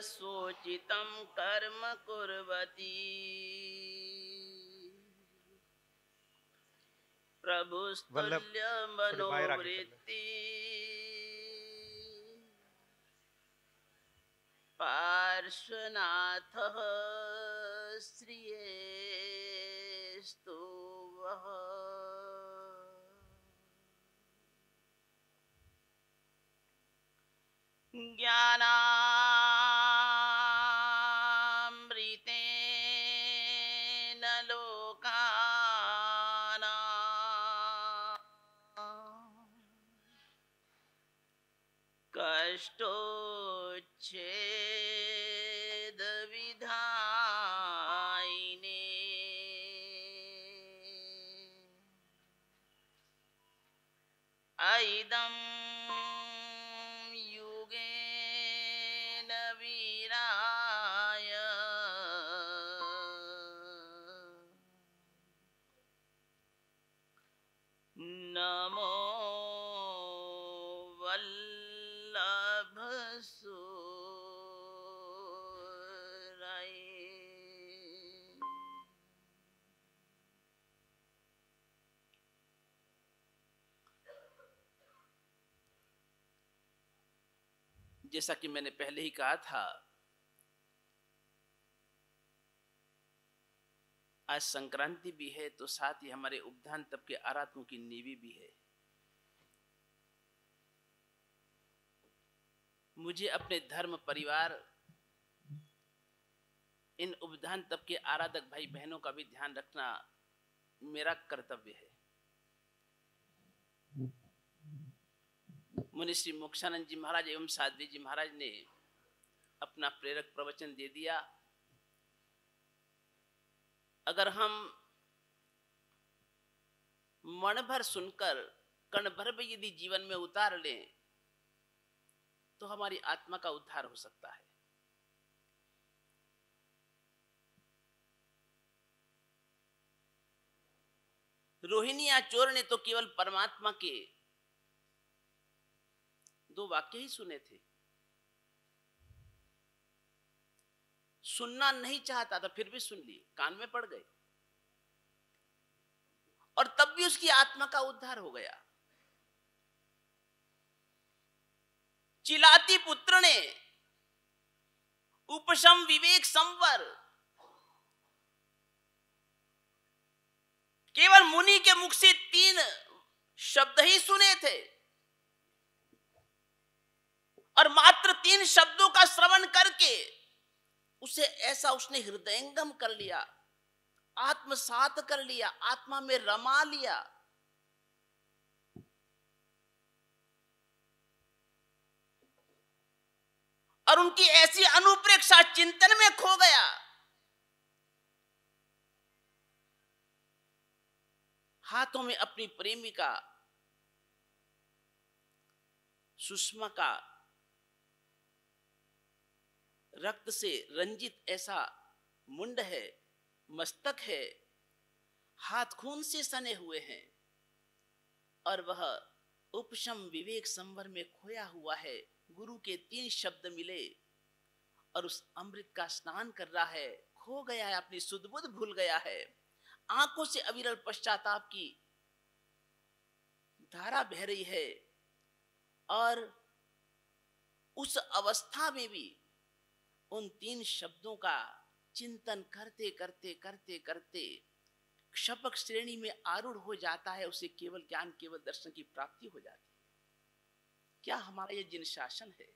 स्वोचितं कर्म कुर्वती प्रभुस्तुल्य मनोवृत्ति पार्श्वनाथः श्रियेस्तु वः। ज्ञानामृतेन लोकानां कष्टोच्छेदविधायिने ऐदं युगेन वीराय नमो वल्लभसूरये। जैसा कि मैंने पहले ही कहा था, आज संक्रांति भी है तो साथ ही हमारे उपधान तप के आराधकों की नीवी भी है। मुझे अपने धर्म परिवार, इन उपधान तप के आराधक भाई बहनों का भी ध्यान रखना मेरा कर्तव्य है। मुनि श्री मोक्षानंद जी महाराज एवं साध्वी जी महाराज ने अपना प्रेरक प्रवचन दे दिया। अगर हम मन भर सुनकर कण भर भी यदि जीवन में उतार लें तो हमारी आत्मा का उद्धार हो सकता है। रोहिणी चोर ने तो केवल परमात्मा के 2 वाक्य ही सुने थे, सुनना नहीं चाहता था, फिर भी सुन लिए, कान में पड़ गए और तब भी उसकी आत्मा का उद्धार हो गया। चिलाती पुत्र ने उपशम विवेक संवर केवल मुनि के मुख से 3 शब्द ही सुने थे और मात्र 3 शब्दों का श्रवण करके उसे ऐसा उसने हृदयंगम कर लिया, आत्मसात कर लिया, आत्मा में रमा लिया। और उनकी ऐसी अनुप्रेक्षा चिंतन में खो गया। हाथों में अपनी प्रेमिका सुषमा का रक्त से रंजित ऐसा मुंड है, मस्तक है, हाथ खून से सने हुए हैं और वह उपशम विवेक संवर में खोया हुआ है। गुरु के 3 शब्द मिले और उस अमृत का स्नान कर रहा है, खो गया है, अपनी सुध बुध भूल गया है। आंखों से अविरल पश्चाताप की धारा बह रही है और उस अवस्था में भी उन 3 शब्दों का चिंतन करते करते करते करते क्षपक श्रेणी में आरूढ़ हो जाता है। उसे केवल ज्ञान, केवल दर्शन की प्राप्ति हो जाती है। क्या हमारा ये जिन शासन है?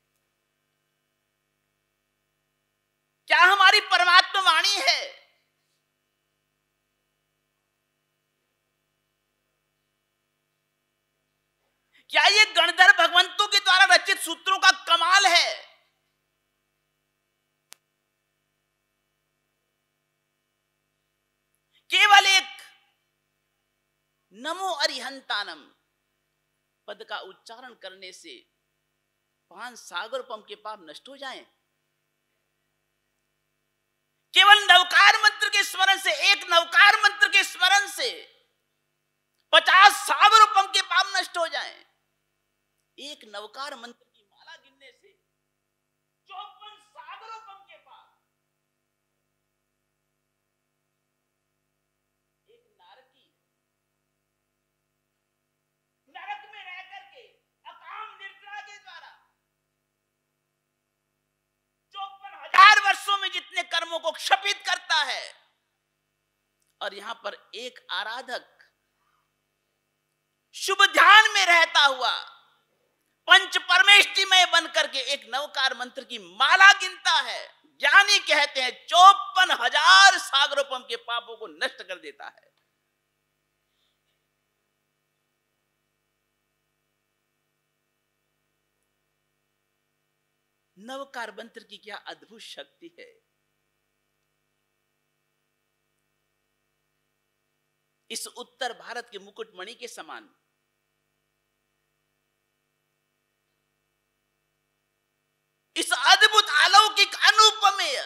क्या हमारी परमात्मा वाणी है? क्या ये गणधर भगवंतों के द्वारा रचित सूत्रों का कमाल है? केवल एक नमो अरिहंतानम पद का उच्चारण करने से 5 सागरोपम के पाप नष्ट हो जाएं। केवल नवकार मंत्र के स्मरण से, एक नवकार मंत्र के स्मरण से 50 सागरोपम के पाप नष्ट हो जाएं। एक नवकार मंत्र की माला गिनने से 54 सागरों नियमों को क्षपित करता है। और यहां पर एक आराधक शुभ ध्यान में रहता हुआ पंच परमेष्टिमय बन करके एक नवकार मंत्र की माला गिनता है। ज्ञानी कहते हैं 54,000 सागरोपम के पापों को नष्ट कर देता है। नवकार मंत्र की क्या अद्भुत शक्ति है। इस उत्तर भारत के मुकुटमणि के समान इस अद्भुत अलौकिक अनुपमेय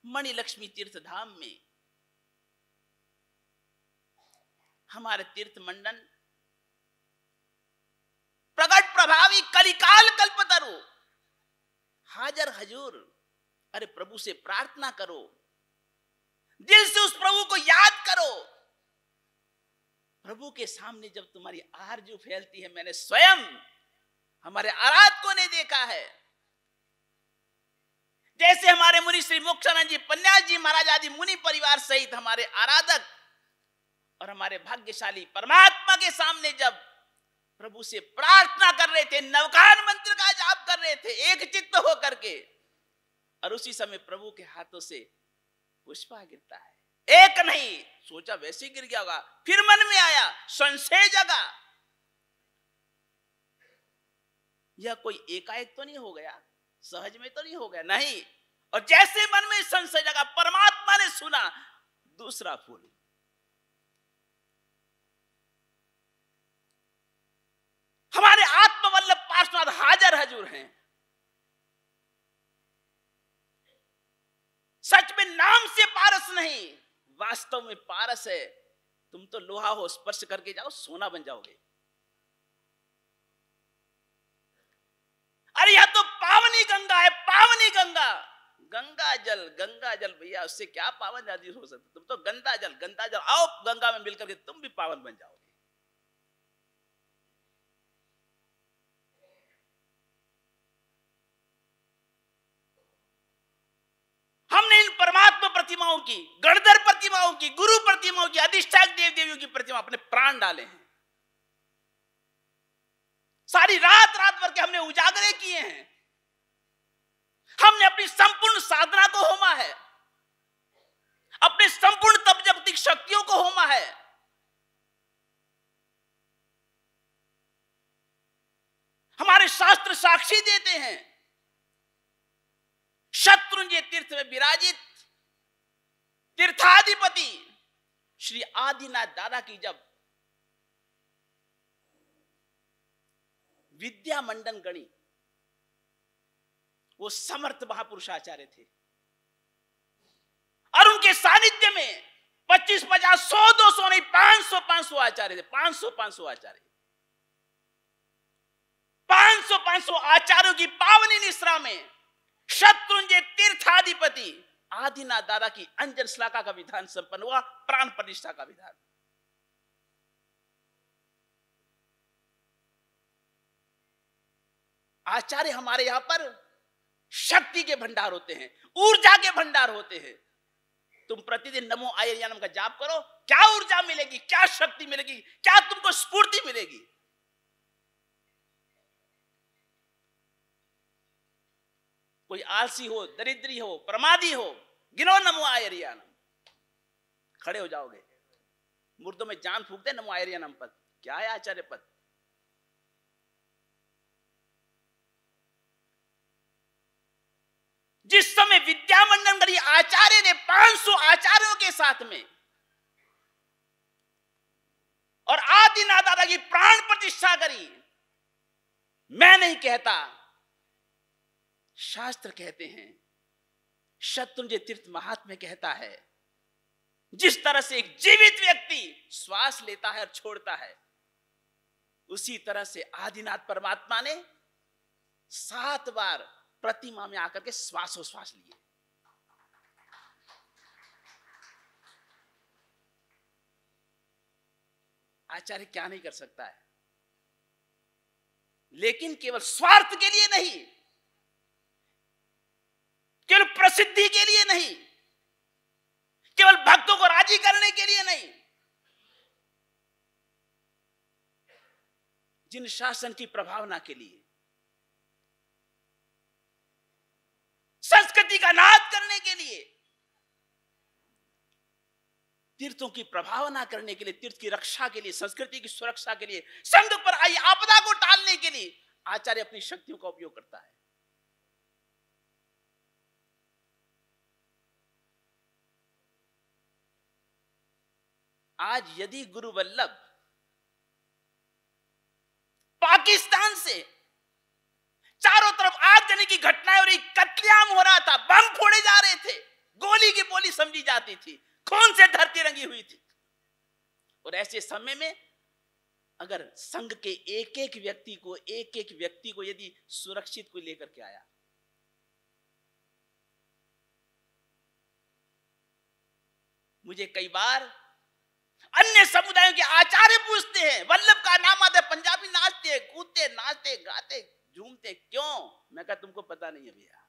मणि लक्ष्मी तीर्थ धाम में हमारे तीर्थ मंडन प्रगट प्रभावी कलिकाल कल्पतरु हाजर हजूर। अरे प्रभु से प्रार्थना करो, दिल से उस प्रभु को याद करो। प्रभु के सामने जब तुम्हारी आरजू फैलती है, मैंने स्वयं हमारे आराधकों ने देखा है, जैसे हमारे मुनि श्री मोक्षानंद जी, पन्यास जी महाराज आदि मुनि परिवार सहित हमारे आराधक और हमारे भाग्यशाली परमात्मा के सामने जब प्रभु से प्रार्थना कर रहे थे, नवकार मंत्र का जाप कर रहे थे एक चित्त होकर के, और उसी समय प्रभु के हाथों से पुष्पा गिरता है। एक नहीं, सोचा वैसे गिर गया होगा, फिर मन में आया, संशय जगा, यह कोई एकाएक तो नहीं हो गया, सहज में तो नहीं हो गया, नहीं। और जैसे मन में संशय जगा, परमात्मा ने सुना, दूसरा फूल। हमारे आत्मवल्लभ पार्षद हाजर हजूर हैं। सच में नाम से पारस नहीं, वास्तव में पारस है। तुम तो लोहा हो, स्पर्श करके जाओ सोना बन जाओगे। अरे यह तो पावनी गंगा है, पावनी गंगा। गंगा जल भैया, उससे क्या पावन आदि हो सकता। तुम तो गंदा जल आओ, गंगा में मिलकर के तुम भी पावन बन जाओगे। हमने इन परमात्मा प्रतिमाओं की, गणधर प्रतिमाओं की, गुरु प्रतिमाओं की, अधिष्ठायक देव देवियों की प्रतिमा अपने प्राण डाले हैं। सारी रात भर के हमने उजागरे किए हैं। हमने अपनी संपूर्ण साधना को होमा है, अपने संपूर्ण तप जगतिक शक्तियों को होमा है। हमारे शास्त्र साक्षी देते हैं, शत्रुंजय तीर्थ में विराजित तीर्थाधिपति श्री आदिनाथ दादा की जब विद्या मंडन गणी, वो समर्थ महापुरुष आचार्य थे, और उनके सानिध्य में 25, 50, 100, 200 नहीं, 500 आचार्य थे। 500 आचार्य, 500 आचार्यों की पावनी निश्रा में शत्रुंजय तीर्थाधिपति आदिनाथ दादा की अंजन श्लाका का विधान संपन्न हुआ, प्राण प्रतिष्ठा का विधान। आचार्य हमारे यहां पर शक्ति के भंडार होते हैं, ऊर्जा के भंडार होते हैं। तुम प्रतिदिन नमो आयर्यानम का जाप करो, क्या ऊर्जा मिलेगी, क्या शक्ति मिलेगी, क्या तुमको स्फूर्ति मिलेगी। कोई आलसी हो, दरिद्री हो, प्रमादी हो, गिनो नमो आयर्यानम, खड़े हो जाओगे। मुर्दों में जान फूकते नमो आयर्यानम पद, क्या है आचार्य पद। जिस समय विद्या मंडन करी आचार्य ने 500 आचार्यों के साथ में और आदिनाथ दादा की प्राण प्रतिष्ठा करी, मैं नहीं कहता, शास्त्र कहते हैं, शत्रुंजय तीर्थ महात्म्य कहता है, जिस तरह से एक जीवित व्यक्ति श्वास लेता है और छोड़ता है, उसी तरह से आदिनाथ परमात्मा ने 7 बार प्रतिमा में आकर के श्वासोश्वास लिए। आचार्य क्या नहीं कर सकता है, लेकिन केवल स्वार्थ के लिए नहीं, प्रसिद्धि के लिए नहीं, केवल भक्तों को राजी करने के लिए नहीं, जिन शासन की प्रभावना के लिए, संस्कृति का नाश करने के लिए, तीर्थों की प्रभावना करने के लिए, तीर्थ की रक्षा के लिए, संस्कृति की सुरक्षा के लिए, संघ पर आई आपदा को टालने के लिए आचार्य अपनी शक्तियों का उपयोग करता है। आज यदि गुरु वल्लभ पाकिस्तान से चारों तरफ आगजनी की घटनाएं हो रही, कत्लेआम हो रहा था, बम फोड़े जा रहे थे, गोली की बोली समझी जाती थी, खून से धरती रंगी हुई थी, और ऐसे समय में अगर संघ के एक एक व्यक्ति को यदि सुरक्षित कोई लेकर के आया, मुझे कई बार अन्य समुदायों के आचार्य पूछते हैं, वल्लभ का नाम आता है, पंजाबी नाचते कूदते नाचते गाते झूमते क्यों? मैं कहा तुमको पता नहीं है भैया,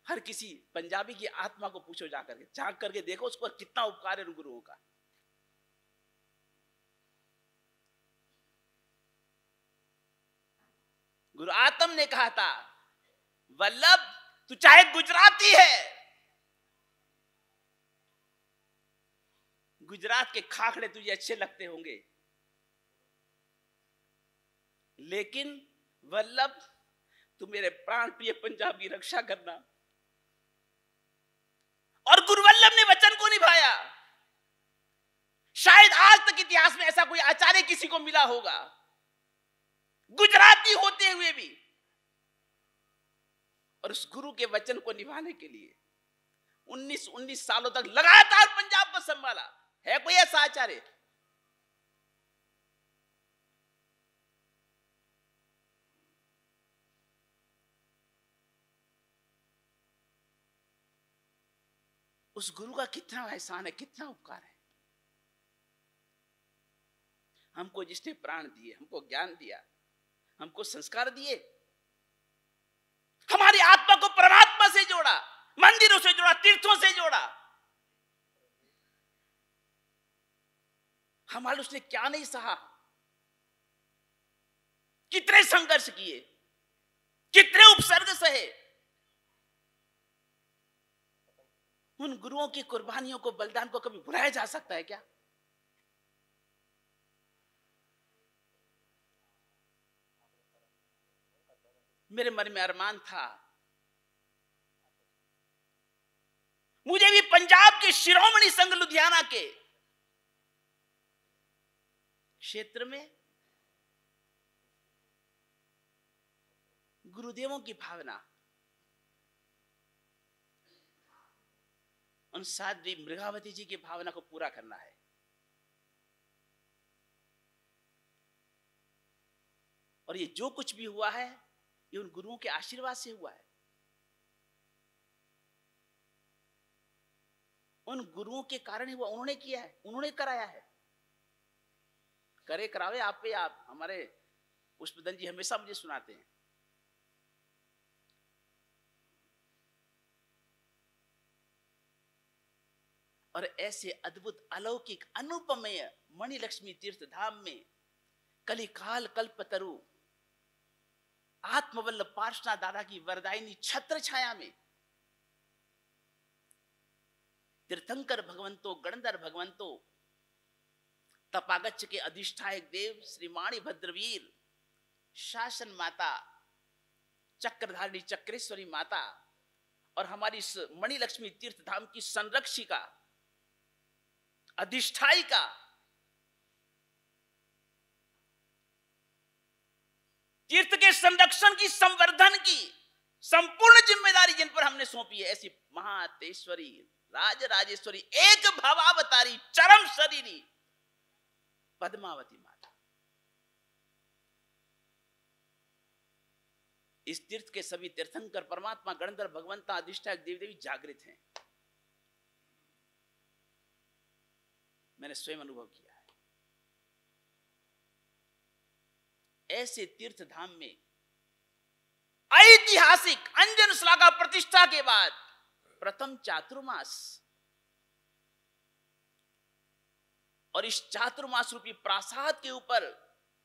हर किसी पंजाबी की आत्मा को पूछो, जाकर के झांक करके देखो उसको कितना उपकार है गुरुओं का। गुरु आत्म ने कहा था, वल्लभ तू चाहे गुजराती है, गुजरात के खाखड़े तुझे अच्छे लगते होंगे, लेकिन वल्लभ तू मेरे प्राण प्रिय पंजाब की रक्षा करना। और गुरु वल्लभ ने वचन को निभाया। शायद आज तक इतिहास में ऐसा कोई आचार्य किसी को मिला होगा, गुजराती होते हुए भी, और उस गुरु के वचन को निभाने के लिए 19 सालों तक लगातार पंजाब को संभाला। है कोई ऐसा आचार्य? उस गुरु का कितना एहसान है, कितना उपकार है। हमको जिसने प्राण दिए, हमको ज्ञान दिया, हमको संस्कार दिए, हमारी आत्मा को परमात्मा से जोड़ा, मंदिरों से जोड़ा, तीर्थों से जोड़ा, हमारे उसने क्या नहीं सहा, कितने संघर्ष किए, कितने उपसर्ग सहे। उन गुरुओं की कुर्बानियों को, बलिदान को कभी भुलाया जा सकता है क्या? मेरे मन में अरमान था, मुझे भी पंजाब के शिरोमणि संघ लुधियाना के क्षेत्र में गुरुदेवों की भावना, उन साध्वी मृगावती जी की भावना को पूरा करना है। और ये जो कुछ भी हुआ है, ये उन गुरुओं के आशीर्वाद से हुआ है। उन गुरुओं के कारण ही हुआ, उन्होंने किया है, उन्होंने कराया है। करे करावे आप पे आप। हमारे पुष्पदन जी हमेशा मुझे सुनाते हैं, और ऐसे अद्भुत अलौकिक अनुपमेय मणिलक्ष्मी तीर्थ धाम में कलिकाल कल्पतरु आत्मवल्लभ पार्श्वनाथ दादा की वरदायिनी छत्र छाया में तीर्थंकर भगवंतो, गणधर भगवंतो, तपागच्छ के अधिष्ठायक देव श्री माणी भद्रवीर, शासन माता, चक्रधारिणी चक्रेश्वरी माता, और हमारी इस मणिलक्ष्मी तीर्थ धाम की संरक्षिका, अधिष्ठायिका, तीर्थ के संरक्षण की, संवर्धन की संपूर्ण जिम्मेदारी जिन पर हमने सौंपी है, ऐसी महातेश्वरी, राजराजेश्वरी, एक भवावतारी, चरम शरीरी पद्मावती माता। इस तीर्थ के सभी तीर्थंकर, परमात्मा, गणधर, भगवंता, अधिष्ठायक देवी देवी जागृत हैं। मैंने स्वयं अनुभव किया है। ऐसे तीर्थ धाम में ऐतिहासिक अंजन श्लाघा प्रतिष्ठा के बाद प्रथम चातुर्मास, और इस चातुर्मास रूपी प्रासाद के ऊपर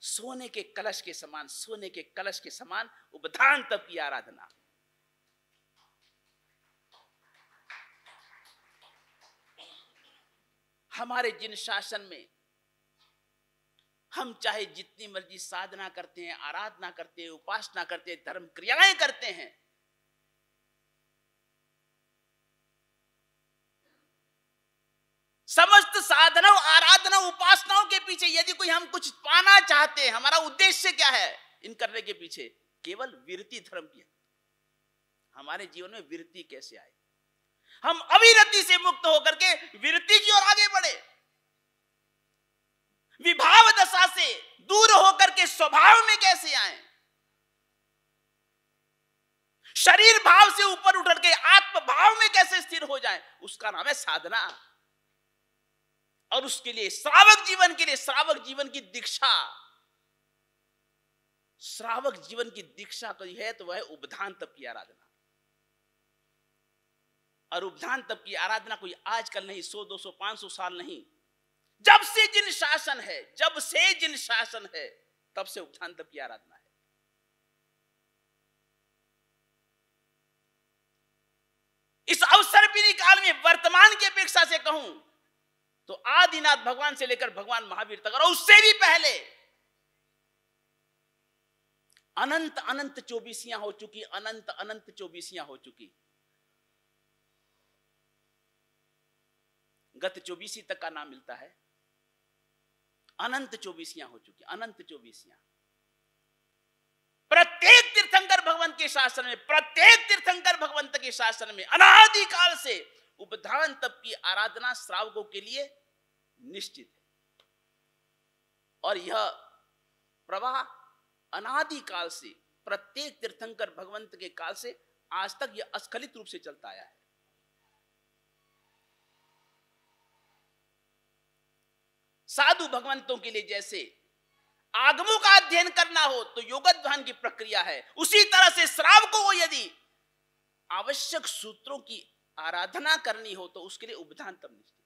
सोने के कलश के समान, सोने के कलश के समान उपधान तप की आराधना। हमारे जिन शासन में हम चाहे जितनी मर्जी साधना करते हैं, आराधना करते हैं, उपासना करते हैं, धर्म क्रियाएं करते हैं, समस्त साधनाओं, आराधना, उपासनाओं के पीछे यदि कोई हम कुछ पाना चाहते हैं, हमारा उद्देश्य क्या है इन करने के पीछे? केवल विरति धर्म की। हमारे जीवन में विरति कैसे आए, हम अविरति से मुक्त होकर के विरति की ओर आगे बढ़े, विभाव दशा से दूर होकर के स्वभाव में कैसे आए, शरीर भाव से ऊपर उठ के आत्म भाव में कैसे स्थिर हो जाए, उसका नाम है साधना। और उसके लिए श्रावक जीवन के लिए, श्रावक जीवन की दीक्षा, श्रावक जीवन की दीक्षा कोई है तो वह उपधान तप की आराधना। और उपधान तप की आराधना कोई आजकल नहीं, 100, 200, 500 साल नहीं, जब से जिन शासन है, जब से जिन शासन है, तब से उपधान तप की आराधना है। इस अवसर पीढ़ी काल में वर्तमान की अपेक्षा से कहूं तो आदिनाथ भगवान से लेकर भगवान महावीर तक, और उससे भी पहले अनंत अनंत चौबीसियां हो चुकी, अनंत अनंत चौबीसियां हो चुकी। गत चौबीसी तक का नाम मिलता है, अनंत चौबीसियां हो चुकी, अनंत चौबीसियां। प्रत्येक तीर्थंकर भगवंत के शासन में, प्रत्येक तीर्थंकर भगवंत के शासन में अनादि काल से उपधान तप की आराधना श्रावकों के लिए निश्चित है। और यह प्रवाह अनादि काल से, प्रत्येक तीर्थंकर भगवंत के काल से आज तक यह अस्खलित रूप से चलता आया है। साधु भगवंतों के लिए जैसे आगमों का अध्ययन करना हो तो योगध्यान की प्रक्रिया है, उसी तरह से श्रावकों को यदि आवश्यक सूत्रों की आराधना करनी हो तो उसके लिए उपधान तप निश्चित है।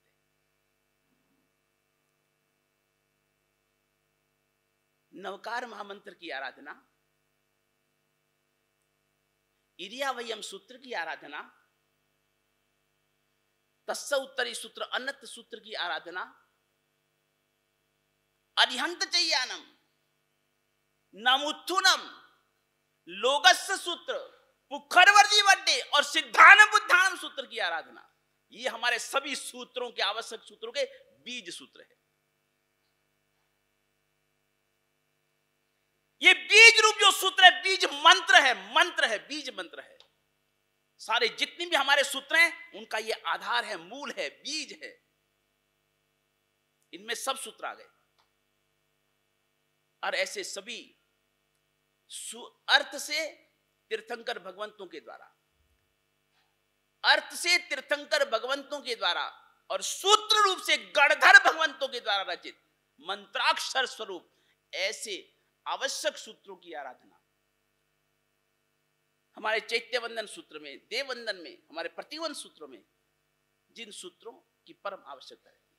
नवकार महामंत्र की आराधना, इरियावयम सूत्र की आराधना, तस्स उत्तरी सूत्र, अन्नत सूत्र की आराधना, अरिहंत चय्यानम, नमुत्थुनम, लोगस्य सूत्र, पुखरवर्दी वड्डे और सिद्धानम बुद्धानम सूत्र की आराधना, ये हमारे सभी सूत्रों के, आवश्यक सूत्रों के बीज सूत्र है। ये बीज रूप जो सूत्र है, बीज मंत्र है, मंत्र है, बीज मंत्र है। सारे जितने भी हमारे सूत्र हैं उनका ये आधार है, मूल है, बीज है। इनमें सब सूत्र आ गए। और ऐसे सभी अर्थ से तीर्थंकर भगवंतों के द्वारा, अर्थ से तीर्थंकर भगवंतों के द्वारा और सूत्र रूप से गणधर भगवंतों के द्वारा रचित मंत्राक्षर स्वरूप ऐसे आवश्यक सूत्रों की आराधना हमारे चैत्य वंदन सूत्र में, देव वंदन में, हमारे प्रतिवन सूत्रों में जिन सूत्रों की परम आवश्यकता रहती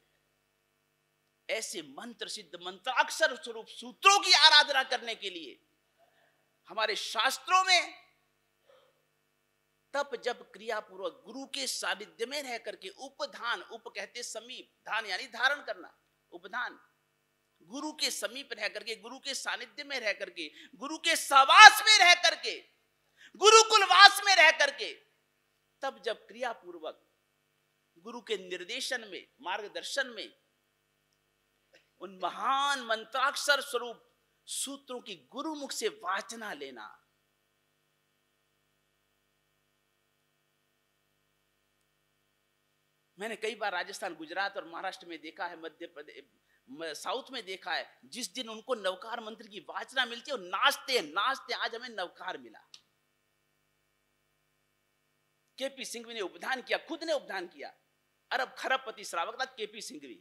है, ऐसे मंत्र सिद्ध मंत्राक्षर स्वरूप सूत्रों की आराधना करने के लिए हमारे शास्त्रों में तप जप क्रिया पूर्वक गुरु के सानिध्य में रह करके उपधान, उप कहते समीप, धान यानी धारण करना, उपधान, गुरु के समीप रह करके, गुरु के सानिध्य में रह करके, गुरु के सहवास में रह करके, गुरुकुलवास में रह करके तब जब क्रिया पूर्वक गुरु के निर्देशन में, मार्गदर्शन में उन महान मंत्राक्षर स्वरूप सूत्रों की गुरुमुख से वाचना लेना, मैंने कई बार राजस्थान, गुजरात और महाराष्ट्र में देखा है, मध्य प्रदेश, साउथ में देखा है, जिस दिन उनको नवकार मंत्र की वाचना मिलती है और नाचते नाचते आज हमें नवकार मिला। केपी सिंघवी ने उपधान किया, खुद ने उपधान किया, अरब खरबपति श्रावक था केपी सिंघवी,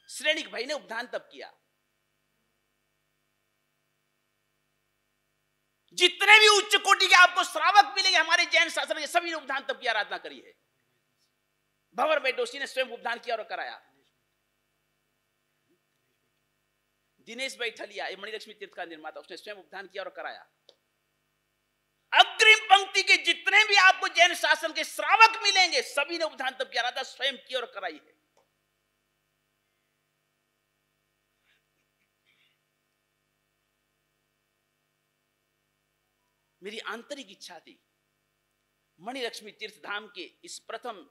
श्रेणिक भाई ने उपधान तब किया। जितने भी उच्च कोटि के आपको श्रावक मिलेंगे हमारे जैन शास्त्र के, सभी ने उपधान तप की आराधना करी है। भंवर भाई डोसी ने स्वयं उपधान किया और कराया। दिनेश भाई ठलिया मणिलक्ष्मी तीर्थ का निर्माता, उसने स्वयं उपधान किया और कराया। अग्रिम पंक्ति के जितने भी आपको जैन शासन के श्रावक मिलेंगे सभी ने उपधान तप की आराधना स्वयं की और कराई है। मेरी आंतरिक इच्छा थी मणिलक्ष्मी तीर्थ धाम के इस प्रथम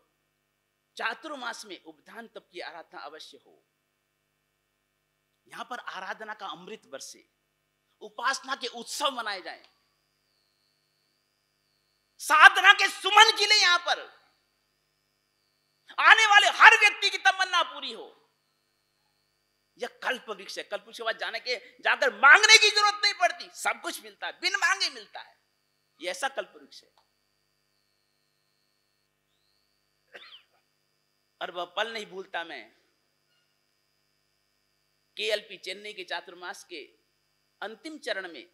चातुर्मास में उपधान तप की आराधना अवश्य हो। यहां पर आराधना का अमृत बरसे, उपासना के उत्सव मनाए जाएं, साधना के सुमन खिले। यहां पर आने वाले हर व्यक्ति की तमन्ना पूरी हो। यह कल्प वृक्ष है। कल्प वृक्ष के बाद जाकर मांगने की जरूरत नहीं पड़ती, सब कुछ मिलता है, बिन मांगे मिलता है। यह ऐसा कल्प वृक्ष है। और वह पल नहीं भूलता मैं, केएलपी चेन्नई के चातुर्मास के अंतिम चरण में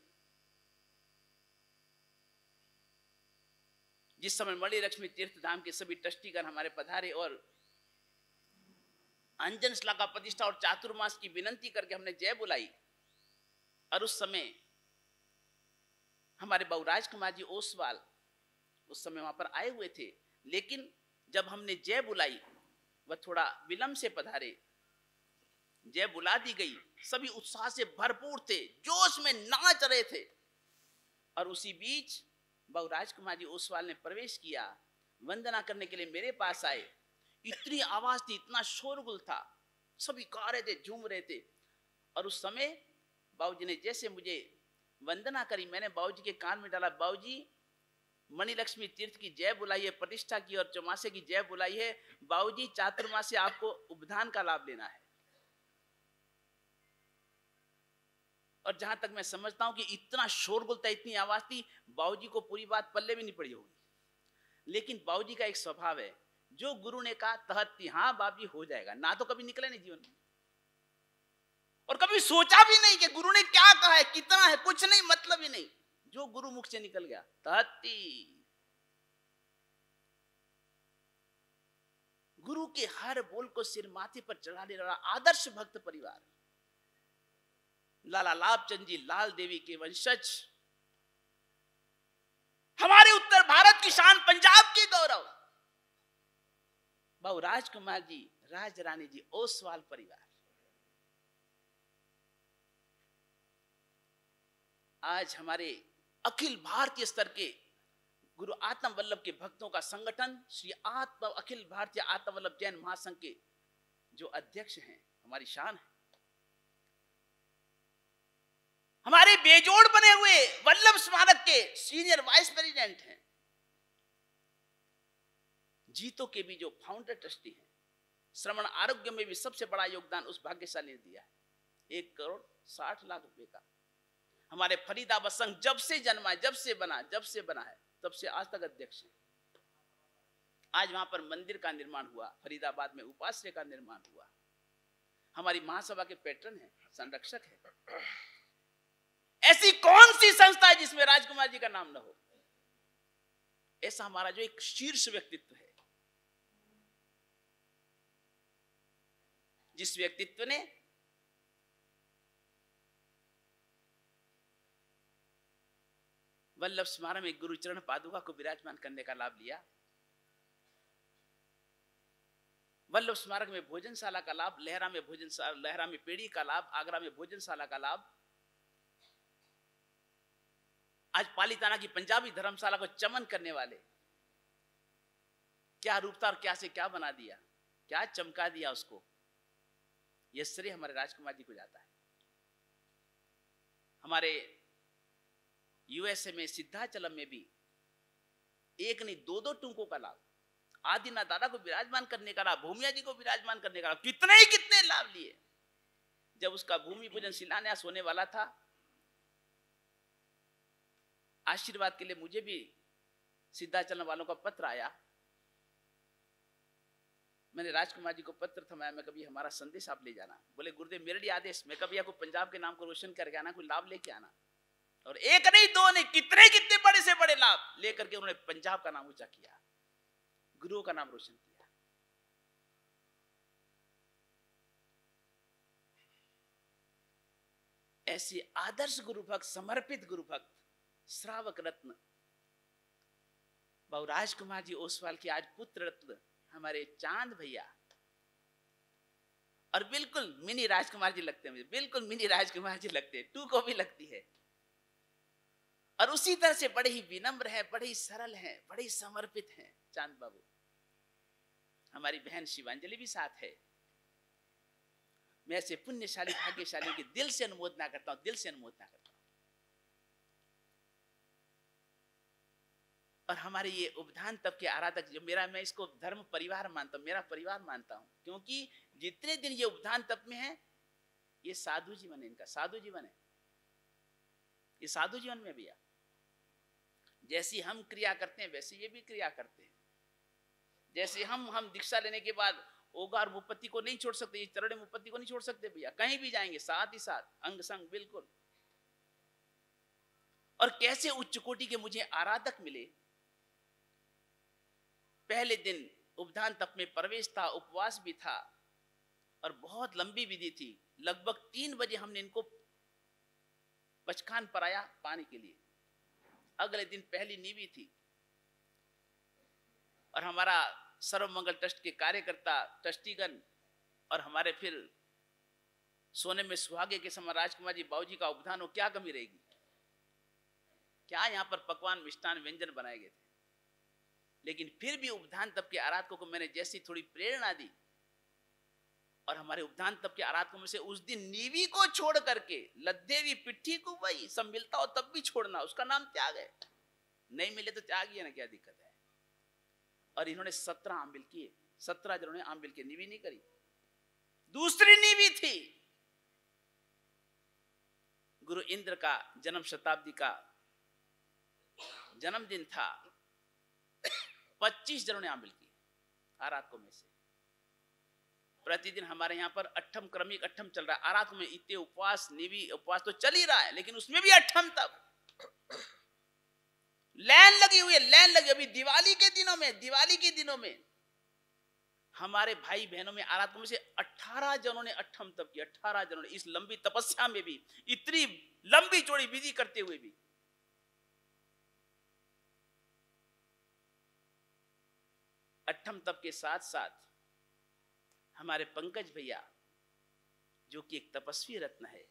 जिस समय मणिलक्ष्मी तीर्थ धाम के सभी ट्रस्टीगण हमारे पधारे और अंजन शिला का प्रतिष्ठा और चातुर्मास की विनंती करके हमने जय बुलाई। और उस समय हमारे बहुराज कुमार जी ओसवाल उस समय वहां पर आए हुए थे, लेकिन जब हमने जय बुलाई वह थोड़ा विलंब से पधारे। जय बुला दी गई, सभी उत्साह से भरपूर थे, जोश में नाच रहे थे। और उसी बीच बहुराज कुमार जी ओसवाल ने प्रवेश किया, वंदना करने के लिए मेरे पास आए। इतनी आवाज थी, इतना शोरगुल था, सभी गा रहे थे, झूम रहे थे। और उस समय बाबूजी ने जैसे मुझे वंदना करी, मैंने बाबूजी के कान में डाला, बाबूजी मणिलक्ष्मी तीर्थ की जय बुलाई है, प्रतिष्ठा की और चौमासे की जय बुलाई है। बाबूजी चातुर्मास से आपको उपधान का लाभ लेना है। और जहां तक मैं समझता हूं कि इतना शोरगुल था, इतनी आवाज थी, बाबूजी को पूरी बात पल्ले भी नहीं पड़ी होगी। लेकिन बाबूजी का एक स्वभाव है, जो गुरु ने कहा तहत हाँ बाबूजी हो जाएगा, ना तो कभी निकले नहीं जीवन में, और कभी सोचा भी नहीं कि गुरु ने क्या कहा है, कितना है, कुछ नहीं, मतलब ही नहीं। जो गुरु मुख से निकल गया तहती। गुरु के हर बोल को सिर माथे पर चढ़ा ले रहा आदर्श भक्त परिवार, लाला लाभचंद जी लाल देवी के वंशज, हमारे उत्तर भारत की शान, पंजाब की गौरव, बहु राजकुमार जी, राज रानी जी, ओसवाल परिवार। आज हमारे अखिल भारतीय स्तर के गुरु आत्म वल्लभ के भक्तों का संगठन श्री अखिल भारतीय आत्म वल्लभ जैन महासंघ के जो अध्यक्ष हैं, हमारी शान है। हमारे बेजोड़ बने हुए वल्लभ स्मारक के सीनियर वाइस प्रेसिडेंट हैं। जीतो के भी जो फाउंडर ट्रस्टी हैं, श्रवण आरोग्य में भी सबसे बड़ा योगदान उस भाग्यशाली ने दिया है, 1,60,00,000 रुपए का। हमारे फरीदाबाद संघ जब से जन्मा है, जब से बना है, तब से आज तक अध्यक्ष है। आज वहां पर मंदिर का निर्माण हुआ, फरीदाबाद में उपास्य का निर्माण हुआ। हमारी महासभा के पैटर्न है, संरक्षक है। ऐसी कौन सी संस्था है जिसमें राजकुमार जी का नाम न हो? ऐसा हमारा जो एक शीर्ष व्यक्तित्व है, जिस व्यक्तित्व ने वल्लभ स्मारक में गुरुचरण पादुका को विराजमान करने का लाभ लिया। वल्लभ स्मारक में भोजनशाला का लाभ, लहरा में भोजनशाला, लहरा में पेड़ी का लाभ, आगरा में भोजनशाला का लाभ। आज पालीताना की पंजाबी धर्मशाला को चमन करने वाले, क्या रूप था और क्या से क्या बना दिया, क्या चमका दिया उसको। यह श्रेय हमारे राजकुमार जी को जाता है। हमारे यूएसए में सिद्धाचलम में भी एक नहीं 2-2 टुंकों का लाभ, आदिनाथ दादा को विराजमान करने का लाभ, भूमिया जी को विराजमान करने का लाभ, कितने लाभ लिए। जब उसका भूमि पूजन शिलान्यास होने वाला था, आशीर्वाद के लिए मुझे भी सिद्धाचलम वालों का पत्र आया। मैंने राजकुमार जी को पत्र थमाया, मैं कभी हमारा संदेश आप ले जाना। बोले गुरुदेव मेरे लिए आदेश, मैं कभी आपको पंजाब के नाम को रोशन करके आना, कोई लाभ लेके आना। और एक नहीं दो नहीं, कितने कितने बड़े से बड़े लाभ लेकर के उन्होंने पंजाब का नाम ऊंचा किया, गुरुओं का नाम रोशन किया। ऐसे आदर्श गुरु भक्त, समर्पित गुरु भक्त, श्रावक रत्न बाबू राजकुमार जी ओसवाल के आज पुत्र रत्न हमारे चांद भैया, और बिल्कुल मिनी राजकुमार जी लगते हैं मुझे, बिल्कुल मिनी राजकुमार जी लगते हैं, 2 कॉपी लगती है। और उसी तरह से बड़े ही विनम्र हैं, बड़े ही सरल हैं, बड़े ही समर्पित हैं चांद बाबू। हमारी बहन शिवांजलि भी साथ है। मैं ऐसे पुण्यशाली भाग्यशालियों की दिल से अनुमोदना करता हूं, दिल से अनुमोदना करता हूं। और हमारे ये उपधान तप के आराधक, जो मेरा, मैं इसको धर्म परिवार मानता हूं, मेरा परिवार मानता हूं, क्योंकि जितने दिन ये उपधान तप में है, ये साधु जीवन है, इनका साधु जीवन है, ये साधु जीवन में भैया। जैसी हम क्रिया करते हैं वैसे ये भी क्रिया करते हैं। जैसे हम दीक्षा लेने के बाद ओगार मुपत्ति को नहीं छोड़ सकते, चरण मुपत्ति को नहीं छोड़ सकते भैया, कहीं भी जाएंगे साथ ही साथ अंग संग बिल्कुल। और कैसे उच्च कोटि के मुझे आराधक मिले। पहले दिन उपधान तप में प्रवेश था, उपवास भी था, और बहुत लंबी विधि थी। लगभग 3 बजे हमने इनको पचखान पराया पानी के लिए। अगले दिन पहली नीवी थी, और हमारा सर्वमंगल ट्रस्ट के कार्यकर्ता, ट्रस्टीगण, और हमारे फिर सोने में सुहागे के समय राजकुमार जी बाबूजी का उपधान हो, क्या कमी रहेगी। क्या यहाँ पर पकवान मिष्ठान व्यंजन बनाए गए थे। लेकिन फिर भी उपधान तप के आराधकों को मैंने जैसी थोड़ी प्रेरणा दी, और हमारे उपधान तप के आराधकों में से उस दिन नीवी को छोड़ करके लद्देवी पिट्ठी को, वही सब मिलता हो तब भी छोड़ना, उसका नाम त्याग है। नहीं मिले तो त्याग ही है ना, क्या दिक्कत है। और इन्होंने 17 आंबिल किए, 17 जनों ने आंबिल की नीवी नहीं करी। दूसरी नीवी थी, गुरु इंद्र का जन्म शताब्दी का जन्मदिन था। 25 जनों ने आंबिल की आराधकों में से। प्रतिदिन हमारे यहाँ पर अठम क्रमिक अठम चल रहा है। आराधकों में इतने उपवास, नीवी उपवास तो चल ही रहा है, लेकिन उसमें भी अठम तप लाइन लगी हुई है, लाइन लगी। अभी दिवाली के दिनों में हमारे भाई बहनों में आराधकों में से 18 जनों ने अठम तप किया। 18 जनों ने, इस लंबी तपस्या में भी, इतनी लंबी चौड़ी विधि करते हुए भी। अठम तप के साथ साथ हमारे पंकज भैया, जो कि एक तपस्वी रत्न है,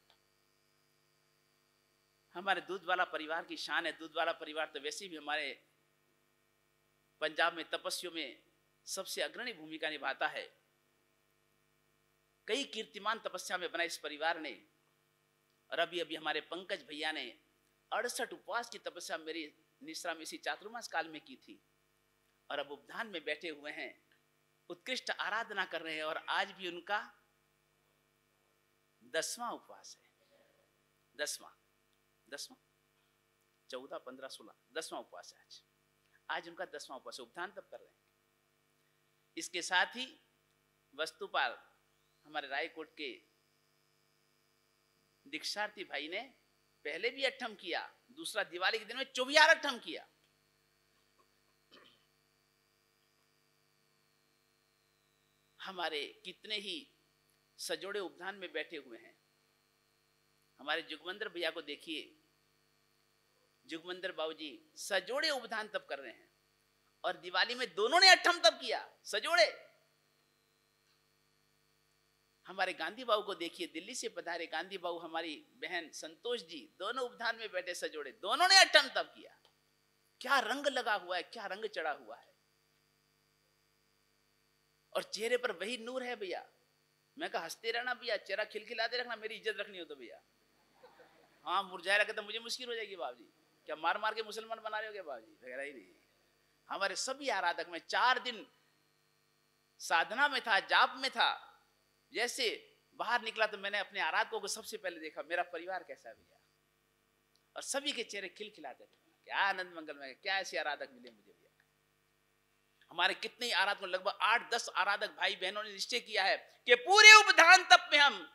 हमारे दूधवाला परिवार की शान है। दूधवाला परिवार तो वैसे भी हमारे पंजाब में तपस्वियों में सबसे अग्रणी भूमिका निभाता है। कई कीर्तिमान तपस्या में बना इस परिवार ने। और अभी अभी हमारे पंकज भैया ने 68 उपवास की तपस्या मेरी निश्रा में इसी चातुर्मास काल में की थी, और अब उपधान में बैठे हुए हैं, उत्कृष्ट आराधना कर रहे हैं। और आज भी उनका 10वां उपवास है। 10वां 14, 15, 16 10वां उपवास है आज। आज उनका 10वां उपवास, उपधान तब कर रहे हैं। इसके साथ ही वस्तुपाल हमारे रायकोट के दीक्षार्थी भाई ने पहले भी अठम किया, दूसरा दिवाली के दिन में 24 अठम किया। हमारे कितने ही सजोड़े उपधान में बैठे हुए हैं। हमारे जुगमंदर भैया को देखिए, जुगमंदर बाबूजी सजोड़े उपधान तप कर रहे हैं, और दिवाली में दोनों ने अठम तप किया, सजोड़े। हमारे गांधी बाबू को देखिए, दिल्ली से पधारे गांधी बाबू, हमारी बहन संतोष जी, दोनों उपधान में बैठे सजोड़े, दोनों ने अठम तप किया। क्या रंग लगा हुआ है, क्या रंग चढ़ा हुआ है, और चेहरे पर वही नूर है भैया। मैं कहा हंसते रहना भैया, चेहरा खिलखिलाते रखना, मेरी इज्जत रखनी हो तो भैया। हाँ मुरझाए रखे तो मुझे मुश्किल हो जाएगी बाबूजी, क्या मार मार के मुसलमान बना रहे हो क्या बाबूजी, वगैरह ही नहीं। हमारे सभी आराधक में 4 दिन साधना में था, जाप में था। जैसे बाहर निकला तो मैंने अपने आराधकों को सबसे पहले देखा, मेरा परिवार कैसा है भैया, और सभी के चेहरे खिलखिलाते थे। क्या आनंद मंगल में, क्या ऐसे आराधक मिले मुझे भैया। हमारे कितने आराधक, लगभग 8-10 आराधक भाई बहनों ने निश्चय किया है कि पूरे उपधान तप में हम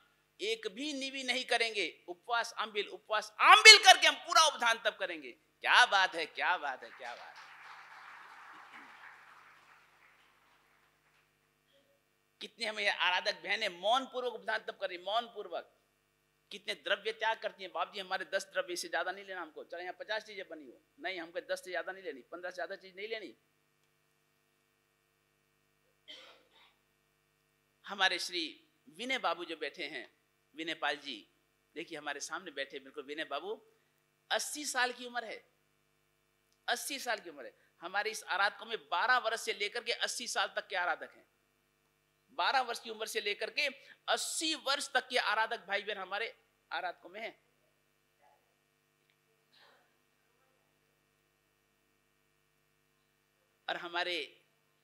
एक भी निवी नहीं करेंगे। उपवास आंबिल करके हम पूरा उपधान तप करेंगे। क्या बात है, क्या बात है, क्या बात है। कितने हमें आराधक बहनें मौन पूर्वक उपधान तप कर रही, मौन पूर्वक। कितने द्रव्य त्याग करती हैं। बाप जी हमारे 10 द्रव्य से ज्यादा नहीं लेना हमको, चाहे यहाँ 50 चीजें बनी हो, नहीं हमको 10 से ज्यादा नहीं लेनी, 15 से ज्यादा चीज नहीं लेनी। हमारे श्री विनय बाबू जो बैठे हैं, विनय पाल जी, देखिए हमारे सामने बैठे बिल्कुल विनय बाबू, 80 साल की उम्र है, 80 साल की उम्र है। हमारे इस आराधकों में 12 वर्ष से लेकर के 80 साल तक के आराधक हैं। 12 वर्ष की उम्र से लेकर के 80 वर्ष तक के आराधक भाई बहन हमारे आराधकों में हैं। और हमारे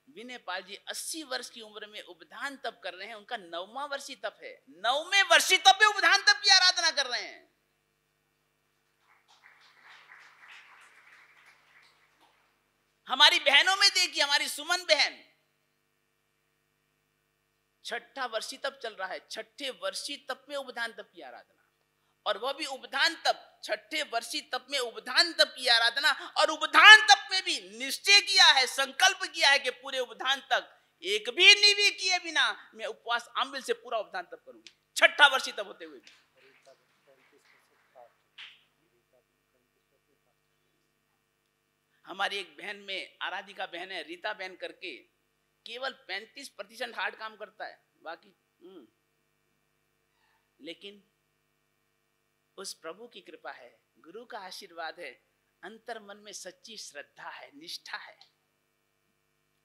विनय पाल जी 80 वर्ष की उम्र में उपधान तप कर रहे हैं। उनका 9वां वर्षीय तप है, 9वें वर्षीय तप में उपधान तप की आराधना कर रहे हैं। हमारी बहनों में देखिए, हमारी सुमन बहन 6ठा वर्षीय तप चल रहा है, 6ठे वर्षीय तप में उपधान तप की आराधना, और वह भी उपधान तप, 6ठे वर्षीय तप में उपधान तप की आराधना। और उपधान तप में भी निश्चय किया है, संकल्प किया है कि पूरे उपधान तक एक भी निवी किए बिना मैं उपवास आंबिल से पूरा उपधान तप करूंगी, 6ठा वर्षीय तप होते हुए भी। हमारी एक बहन में, आराधिका बहन है रीता बहन करके, केवल 35% हार्ड काम करता है, बाकी लेकिन उस प्रभु की कृपा है, गुरु का आशीर्वाद है, अंतर मन में सच्ची श्रद्धा है, निष्ठा है,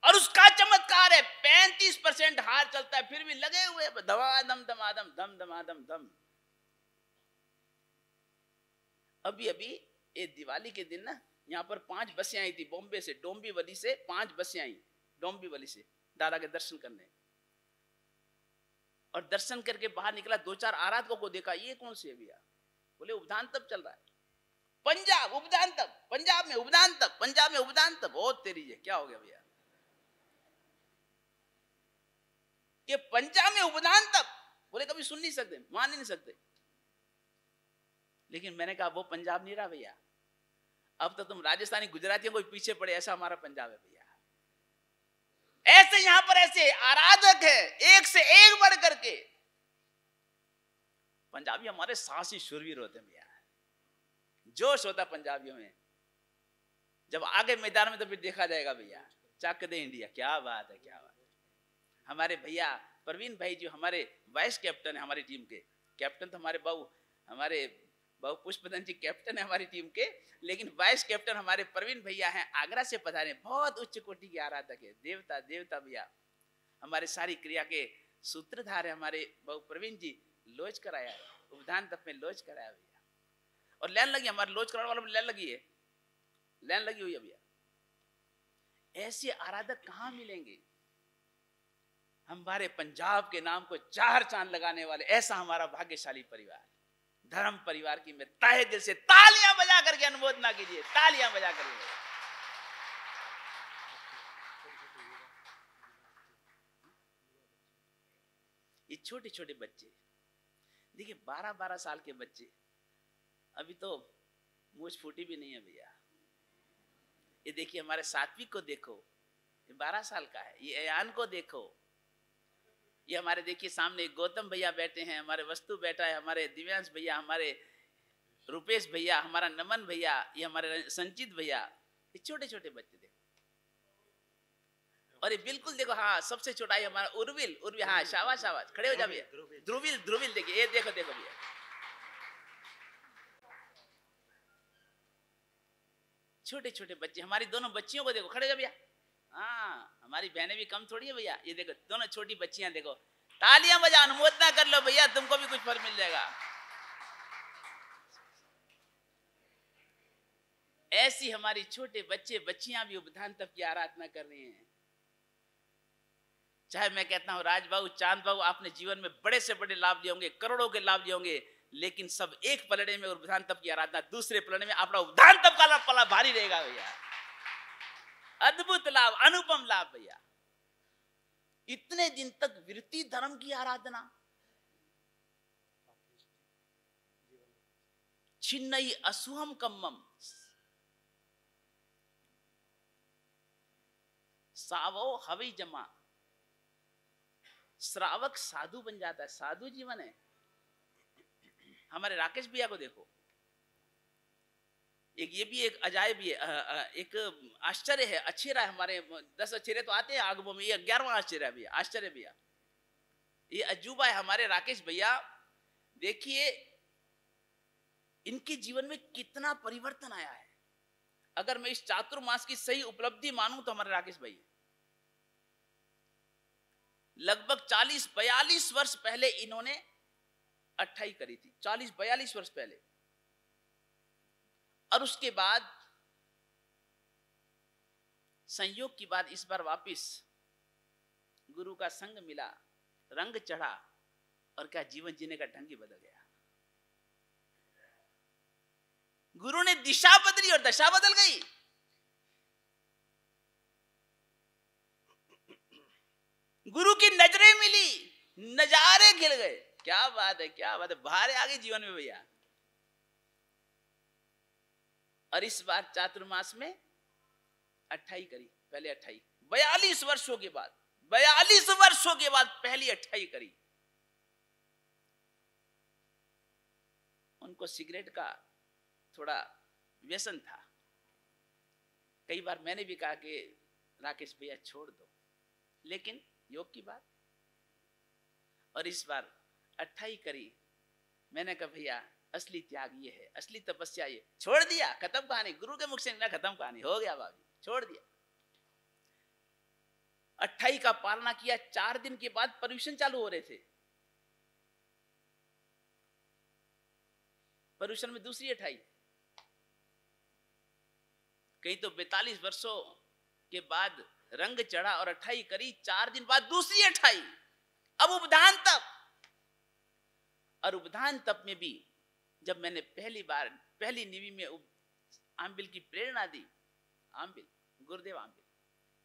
और उसका चमत्कार है। 35% हार चलता है, फिर भी लगे हुए धमाधम धमाधम धम धमाधम धम। अभी ये दिवाली के दिन ना, यहाँ पर 5 बसें आई थी बॉम्बे से, डोंबिवली से 5 बसें आई, डोंबिवली से दादा के दर्शन करने। और दर्शन करके बाहर निकला, 2-4 आराधकों को देखा, ये कौन से है भैया? बोले उपधान तप चल रहा है, पंजाब उपधान तप, पंजाब में उपधान तप, पंजाब में उपधान तप। बहुत तेरी है, क्या हो गया भैया कि पंजाब में उपधान तप? बोले कभी सुन नहीं सकते, मान नहीं सकते। लेकिन मैंने कहा वो पंजाब नहीं रहा भैया, अब तो तुम राजस्थानी गुजरातियों को पीछे पड़े, ऐसा हमारा पंजाब है भैया। ऐसे यहां पर ऐसे आराधक है, एक से एक बढ़ करके। पंजाबी हमारे साहसी शूरवीर होते हैं भैया, जोश होता पंजाबियों में। जब आगे मैदान में तो फिर देखा जाएगा भैया, चक दे इंडिया। क्या बात है, क्या बात है। हमारे भैया प्रवीण भाई जो हमारे वाइस कैप्टन है हमारी टीम के, कैप्टन तो हमारे बाबू पुष्पदन जी कैप्टन है हमारी टीम के, लेकिन वाइस कैप्टन हमारे प्रवीण भैया हैं, आगरा से पधारे, बहुत उच्च कोटि के आराधक है, देवता भैया। हमारे सारी क्रिया के सूत्रधार है हमारे बाबू प्रवीण जी, लोच कराया है, उपधान तप में लोच कराया भैया। और लाइन लगी, हमारे लोच कराने वालों में लाइन लगी है, लाइन लगी हुई है भैया। ऐसे आराधक कहां मिलेंगे? हमारे पंजाब के नाम को 4 चांद लगाने वाले, ऐसा हमारा भाग्यशाली परिवार, धर्म परिवार की मैं तहे दिल से तालियां बजा करके अनुमोदना कीजिए, तालियां बजा करके। ये छोटे छोटे बच्चे देखिए, 12-12 साल के बच्चे, अभी तो मूछ फूटी भी नहीं है भैया। ये देखिए हमारे सात्विक को देखो, ये 12 साल का है। ये अयान को देखो, ये हमारे देखिए सामने गौतम भैया बैठे हैं, हमारे वस्तु बैठा है, हमारे दिव्यांश भैया, हमारे रुपेश भैया, हमारा नमन भैया, ये हमारे संचित भैया। ये छोटे छोटे बच्चे देखो, और ये बिल्कुल देखो, हाँ सबसे छोटा है हमारा उर्विल, हाँ शाबाश शाबाश, खड़े हो जा भैया। ध्रुविल देखिए, ये देखो देखो भैया, छोटे छोटे बच्चे। हमारी दोनों बच्चियों को देखो, खड़े हो भैया। हाँ हमारी बहनें भी कम थोड़ी है भैया, ये देखो दोनों छोटी बच्चियां देखो, तालियां बजा, अनुमोदना कर लो भैया, तुमको भी कुछ फल मिल जाएगा। ऐसी हमारी छोटे बच्चे बच्चियां भी उपधान तप की आराधना कर रही हैं। चाहे मैं कहता हूं राजबाबू, चांद बाबू, आपने जीवन में बड़े से बड़े लाभ लिए होंगे, करोड़ों के लाभ लिए होंगे, लेकिन सब एक पलड़े में उपधान तप की आराधना, दूसरे पलड़े में अपना उपधान तप का पला भारी रहेगा भैया। अद्भुत लाभ, अनुपम लाभ भैया। इतने दिन तक वृत्ति धर्म की आराधना, छिन्नई असुहम कम्मम, सावो हवई जमा, श्रावक साधु बन जाता है, साधु जीवन है। हमारे राकेश भैया को देखो, एक ये भी एक अजायब भी है, एक आश्चर्य है, अक्षरा है। हमारे 10 अक्षरे तो आते हैं आगमों में, ये 11वां आश्चर्य भैया, आश्चर्य भैया, ये अजूबा है हमारे राकेश भैया। देखिए इनके जीवन में कितना परिवर्तन आया है। अगर मैं इस चातुर्मास की सही उपलब्धि मानूं तो हमारे राकेश भाई लगभग 40-42 वर्ष पहले इन्होंने 28 करी थी, 40-42 वर्ष पहले। और उसके बाद संयोग की बात, इस बार वापिस गुरु का संग मिला, रंग चढ़ा, और क्या जीवन जीने का ढंग ही बदल गया। गुरु ने दिशा बदली और दशा बदल गई। गुरु की नजरें मिली, नजारे खिल गए। क्या बात है, क्या बात है, बाहर आ गई जीवन में भैया। और इस बार चातुर्मास में 28 करी, पहले 28, 42 वर्षों के बाद, 42 वर्षों के बाद पहली 28 करी। उनको सिगरेट का थोड़ा व्यसन था। कई बार मैंने भी कहा कि राकेश भैया छोड़ दो, लेकिन योग की बात। और इस बार 28 करी। मैंने कहा भैया असली त्याग ये है, असली तपस्या ये। छोड़ दिया, खत्म कहानी। गुरु के मुख से ना, खत्म कहानी, हो गया बाबू, छोड़ दिया। 28 का पालना किया। 4 दिन के बाद पर्यूषण चालू हो रहे थे। पर्यूषण में दूसरी 28, कहीं तो 42 वर्षों के बाद रंग चढ़ा और 28 करी। 4 दिन बाद दूसरी 28। अब उपधान तप। और उपधान तप में भी जब मैंने पहली निवि में आंबिल की प्रेरणा दी, आंबिल, गुरुदेव आंबिल,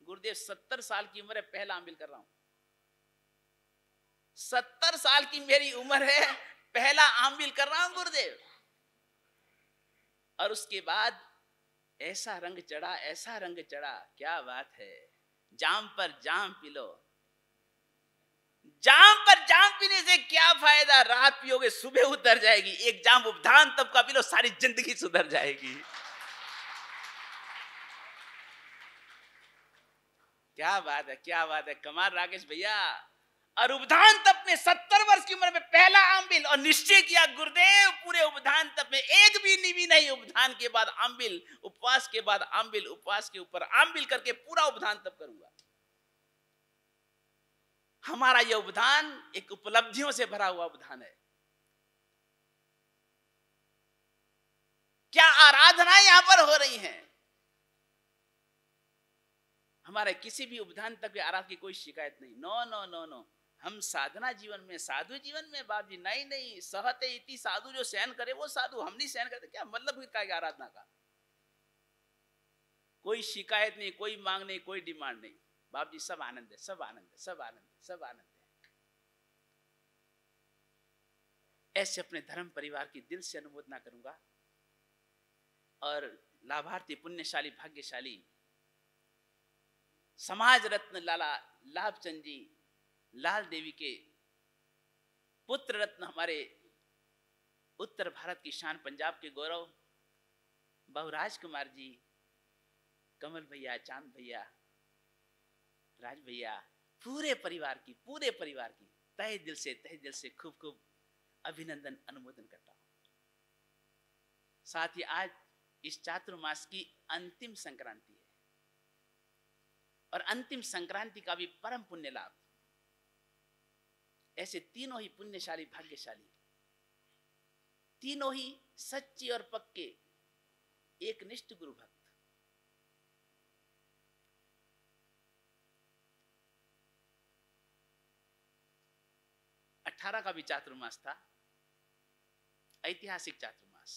गुरुदेव 70 साल की उम्र है, पहला आंबिल कर रहा हूं। 70 साल की मेरी उम्र है, पहला आंबिल कर रहा हूं गुरुदेव। और उसके बाद ऐसा रंग चढ़ा, ऐसा रंग चढ़ा, क्या बात है। जाम पर जाम पी लो। जाम पर जाम पीने से क्या फायदा, रात पियोगे सुबह उतर जाएगी। एक जाम उपधान तब का पी लो, सारी जिंदगी सुधर जाएगी। क्या बात है, क्या बात है, कमाल राकेश भैया। और उपधान तप में 70 वर्ष की उम्र में पहला आंबिल, और निश्चय किया गुरुदेव पूरे उपधान तप में एक भी निवि नहीं, उपधान के बाद आंबिल, उपवास के बाद आंबिल, उपवास के ऊपर आंबिल करके पूरा उपधान तप करूंगा। हमारा यह उपधान एक उपलब्धियों से भरा हुआ उपधान है। क्या आराधनाएं यहां पर हो रही हैं। हमारे किसी भी उपधान तक के आराधना की कोई शिकायत नहीं। No no no no. हम साधना जीवन में, साधु जीवन में बाप जी, नहीं नहीं, सहते इति साधु, जो सहन करे वो साधु। हम नहीं सहन करते, क्या मतलब है आराधना का। कोई शिकायत नहीं, कोई मांग नहीं, कोई डिमांड नहीं। बाप जी सब आनंद है, सब आनंद है, सब आनंद है, सब आनंद है। ऐसे अपने धर्म परिवार की दिल से अनुमोदना करूंगा। और लाभार्थी, पुण्यशाली, भाग्यशाली समाज रत्न लाला लाभचंद जी, लाल देवी के पुत्र रत्न, हमारे उत्तर भारत की शान, पंजाब के गौरव, बहुराज कुमार जी, कमल भैया, चांद भैया, राज भैया, पूरे परिवार की तहे दिल से खूब खूब अभिनंदन, अनुमोदन करता हूं। साथ ही आज इस चातुर्मास की अंतिम संक्रांति है, और अंतिम संक्रांति का भी परम पुण्य लाभ। ऐसे तीनों ही पुण्यशाली, भाग्यशाली, तीनों ही सच्चे और पक्के एकनिष्ठ गुरु भक्त। अठारह का भी चातुर्मास था, ऐतिहासिक चातुर्मास।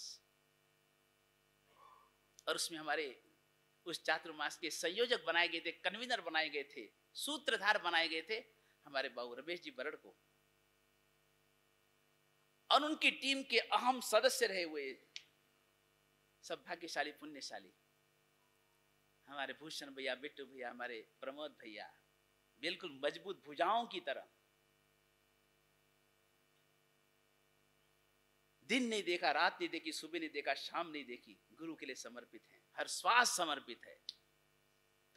और उसमें हमारे उस चातुर्मास के संयोजक बनाए गए थे, कन्वीनर बनाए गए थे, सूत्रधार बनाए गए थे हमारे बाबू रमेश जी बरड़ को। और उनकी टीम के अहम सदस्य रहे हुए सब भाग्यशाली पुण्यशाली। हमारे भूषण भैया, बिट्टू भैया, हमारे प्रमोद भैया, बिल्कुल मजबूत भुजाओं की तरह, दिन नहीं देखा, रात नहीं देखी, सुबह नहीं देखा, शाम नहीं देखी, गुरु के लिए समर्पित है। हर श्वास समर्पित है,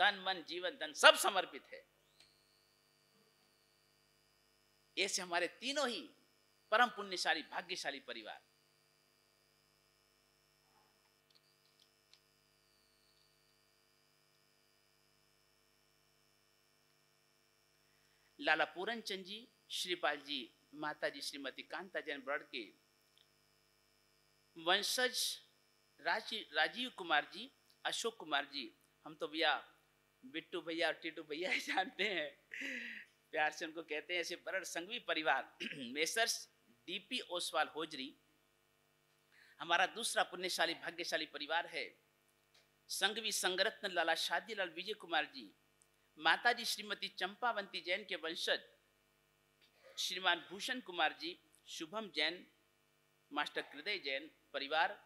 तन मन जीवन धन सब समर्पित है। ऐसे हमारे तीनों ही परम पुण्यशाली भाग्यशाली परिवार। लाला पूरन चंद जी, श्रीपाल जी, माता जी श्रीमती कांता जैन ब्रड के वंशज राजीव कुमार जी, अशोक कुमार जी, हम तो भैया बिट्टू भैया और टीटू भैया ही जानते हैं, प्यार से उनको कहते हैं। ऐसे बरड़ संघवी परिवार मेसर्स डीपी ओसवाल होजरी हमारा दूसरा पुण्यशाली भाग्यशाली परिवार है। संघवी संगरत्न लाला शादीलाल विजय कुमार जी, माताजी श्रीमती चंपावंती जैन के वंशज श्रीमान भूषण कुमार जी, शुभम जैन, मास्टर हृदय जैन परिवार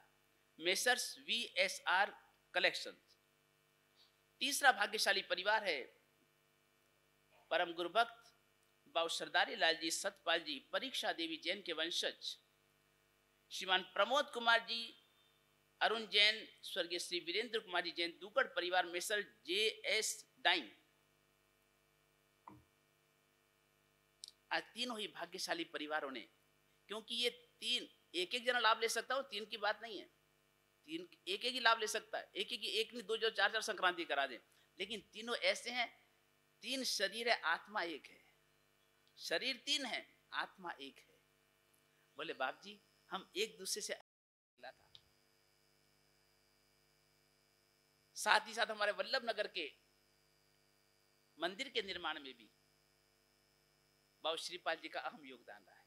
मेसर्स VSR कलेक्शन। तीसरा भाग्यशाली परिवार है परम गुरुभक्त बाबू सरदारी लाल जी, सतपाल जी, परीक्षा देवी जैन के वंशज श्रीमान प्रमोद कुमार जी, अरुण जैन, स्वर्गीय श्री वीरेंद्र कुमार जी जैन, दुगड़ परिवार मेसर JS डाइन। आज तीनों ही भाग्यशाली परिवारों ने, क्योंकि ये तीन एक एक जना लाभ ले सकता है, तीन की बात नहीं है, तीन एक एक ही लाभ ले सकता है, एक नहीं दो जो चार संक्रांति करा दे, लेकिन तीनों ऐसे हैं, तीन शरीर है, आत्मा एक है। शरीर तीन है, आत्मा एक है। बोले बाप जी हम एक दूसरे से मिला था। साथ ही साथ हमारे वल्लभ नगर के मंदिर के निर्माण में भी बाबू श्रीपाल जी का अहम योगदान रहा है।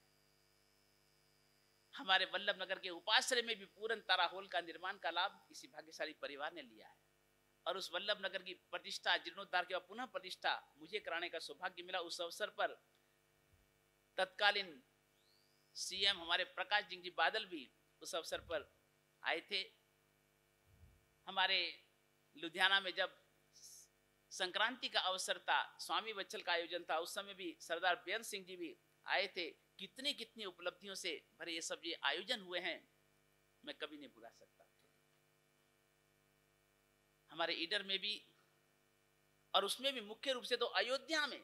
हमारे वल्लभ नगर के उपाश्रय में भी पूरन तारा हॉल का निर्माण का लाभ इसी भाग्यशाली परिवार ने लिया है। और उस वल्लभ नगर की प्रतिष्ठा, जीर्णोद्धार के बाद पुनः प्रतिष्ठा मुझे कराने का सौभाग्य मिला। उस अवसर पर तत्कालीन CM हमारे प्रकाश सिंह जी बादल भी उस अवसर पर आए थे। हमारे लुधियाना में जब संक्रांति का अवसर था, स्वामी बच्चल का आयोजन था, उस समय भी सरदार बेअंत सिंह जी भी आए थे। कितनी कितनी उपलब्धियों से भरे ये सब ये आयोजन हुए हैं, मैं कभी नहीं भुला सकता। हमारे ईडर में भी, और उसमें भी मुख्य रूप से तो अयोध्या में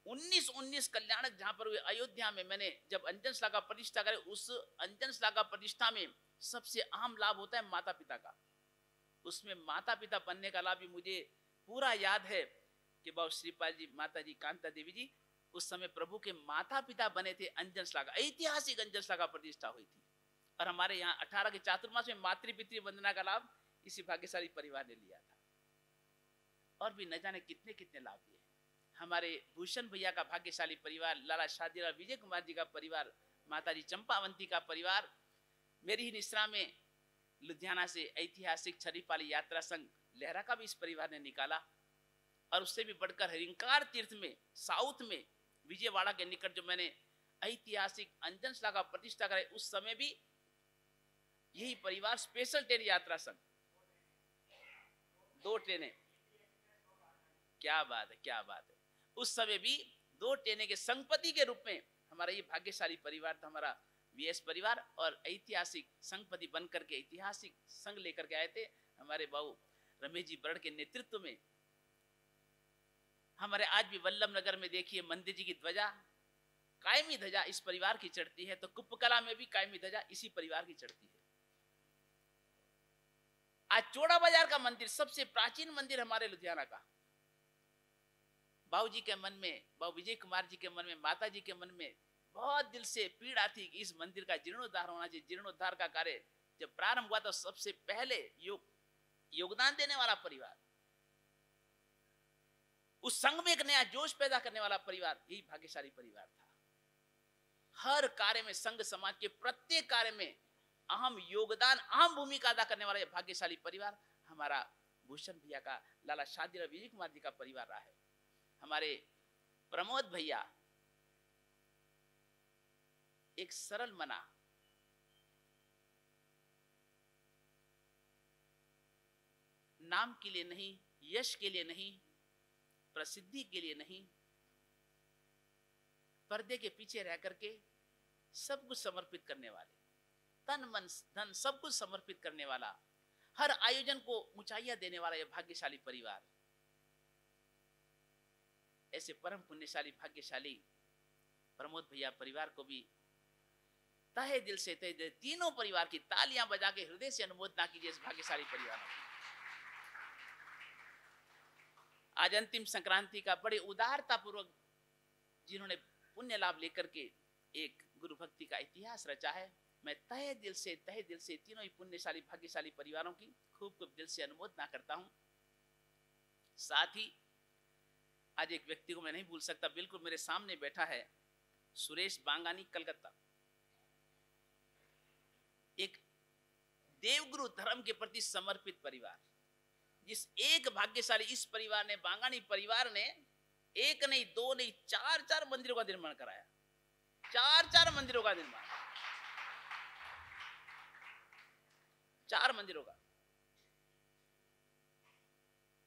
19 कल्याणक जहां पर हुए अयोध्या में, मैंने जब अंजन शिला का प्रतिष्ठा करे, उस अंजन शिला का प्रतिष्ठा में सबसे अहम लाभ होता है माता पिता का। उसमें माता पिता बनने का लाभ भी मुझे पूरा याद है कि बाबू श्रीपाल जी, माता जी कांता देवी जी उस समय प्रभु के माता पिता बने थे। अंजन शिला का, ऐतिहासिक अंजन शिला का प्रतिष्ठा हुई थी। और हमारे यहाँ 18 के चातुर्मास में मातृपितृ वंदना का लाभ इसी भाग्यशाली परिवार ने लिया था। और भी न जाने कितने कितने लाभ दिए। हमारे भूषण भैया का भाग्यशाली परिवार, लाला शादीलाल विजय कुमार जी का परिवार, माताजी चंपावंती का परिवार, मेरी ही निश्रा में लुधियाना से ऐतिहासिक छरीपाली यात्रा संघ लहरा का भी इस परिवार ने निकाला। और उससे भी बढ़कर हरिंकार तीर्थ में, साउथ में, विजयवाड़ा के निकट जो मैंने ऐतिहासिक अंजन शिला का प्रतिष्ठा कराई, उस समय भी यही परिवार स्पेशल ट्रेन यात्रा संघ, 2 ट्रेनें, क्या बात है, क्या बात है। उस समय भी 2 ट्रेनें के संघपति के रूप में हमारा ये भाग्यशाली परिवार था, हमारा VS परिवार। और ऐतिहासिक संघपति बनकर के ऐतिहासिक संघ लेकर के आए थे हमारे बाबू रमेश जी बरड़ के नेतृत्व में। हमारे आज भी वल्लभ नगर में देखिए मंदिर जी की ध्वजा, कायमी ध्वजा इस परिवार की चढ़ती है, तो कुप्पकला में भी कायमी ध्वजा इसी परिवार की चढ़ती है। आज चौड़ा बाजार का मंदिर, सबसे प्राचीन मंदिर हमारे लुधियाना का, बाबू जी के मन में, बाबू विजय कुमार जी के मन में, माता जी के मन में बहुत दिल से पीड़ा थी कि इस मंदिर का जीर्णोद्धार होना चाहिए। जीर्णोद्धार का कार्य जब प्रारंभ हुआ तो सबसे पहले योगदान देने वाला परिवार, उस संघ में एक नया जोश पैदा करने वाला परिवार यही भाग्यशाली परिवार था। हर कार्य में, संघ समाज के प्रत्येक कार्य में अहम योगदान, अहम भूमिका अदा करने वाला भाग्यशाली परिवार हमारा भूषण भैया का, लाला शादीलाल विजय कुमार जी का परिवार रहा है। हमारे प्रमोद भैया एक सरल मना, नाम के लिए नहीं, यश के लिए नहीं, प्रसिद्धि के लिए नहीं, पर्दे के पीछे रह करके सब कुछ समर्पित करने वाले, तन मन धन सब कुछ समर्पित करने वाला, हर आयोजन को ऊंचाइयां देने वाला यह भाग्यशाली परिवार, ऐसे परम पुण्यशाली भाग्यशाली प्रमोद भैया परिवार को भी तहे दिल से तीनों परिवार की तालियां बजा के हृदय से अनुमोदना कीजिए इस भाग्यशाली परिवार की। आज अंतिम संक्रांति का बड़े उदारता पूर्वक जिन्होंने पुण्य लाभ लेकर के एक गुरु भक्ति का इतिहास रचा है, मैं तहे दिल से तीनों ही पुण्यशाली भाग्यशाली परिवारों की खूब खूब दिल से अनुमोदना करता हूं। साथ ही आज एक व्यक्ति को मैं नहीं भूल सकता, बिल्कुल मेरे सामने बैठा है सुरेश बांगानी, कलकत्ता। एक देवगुरु धर्म के प्रति समर्पित परिवार, जिस एक भाग्यशाली इस परिवार ने, बांगानी परिवार ने एक नहीं, दो नहीं, चार मंदिरों का निर्माण कराया, चार मंदिरों का निर्माण, 4 मंदिरों का।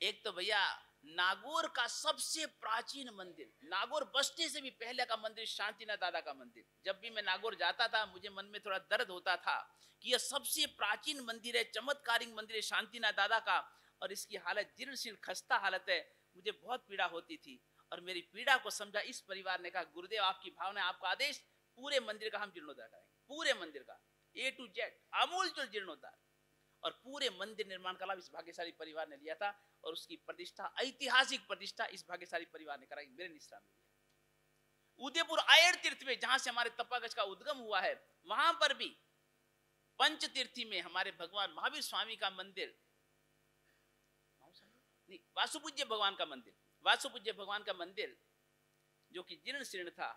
एक तो भैया नागौर का सबसे प्राचीन मंदिर, नागौर बसने से भी पहले का मंदिर शांतिनाथ दादा का मंदिर। जब भी मैं नागौर जाता था मुझे मन में थोड़ा दर्द होता था कि यह सबसे प्राचीन मंदिर है, चमत्कारिक मंदिर है शांतिनाथ दादा का, और इसकी हालत जीर्ण खस्ता हालत है। मुझे बहुत पीड़ा होती थी और मेरी पीड़ा को समझा इस परिवार ने, कहा गुरुदेव आपकी भावना, आपका आदेश, पूरे मंदिर का हम जीर्णोद्धार करेंगे, पूरे मंदिर का A to Z आमूल चूल जीर्णोद्धार। और पूरे मंदिर निर्माण का लाभ इस भाग्यशाली परिवार ने लिया था और उसकी प्रतिष्ठा, ऐतिहासिक प्रतिष्ठा इस भाग्यशाली परिवार ने कराई मेरे निश्रा में। उदयपुर आयर तीर्थ में जहां से हमारे तपागज का उद्गम हुआ है, वहां पर भी पंचतीर्थी में हमारे भगवान महावीर स्वामी का मंदिर, नहीं वासुपूज्य भगवान का मंदिर, वासुपूज्य भगवान का मंदिर जो कि जीर्ण शीर्ण था,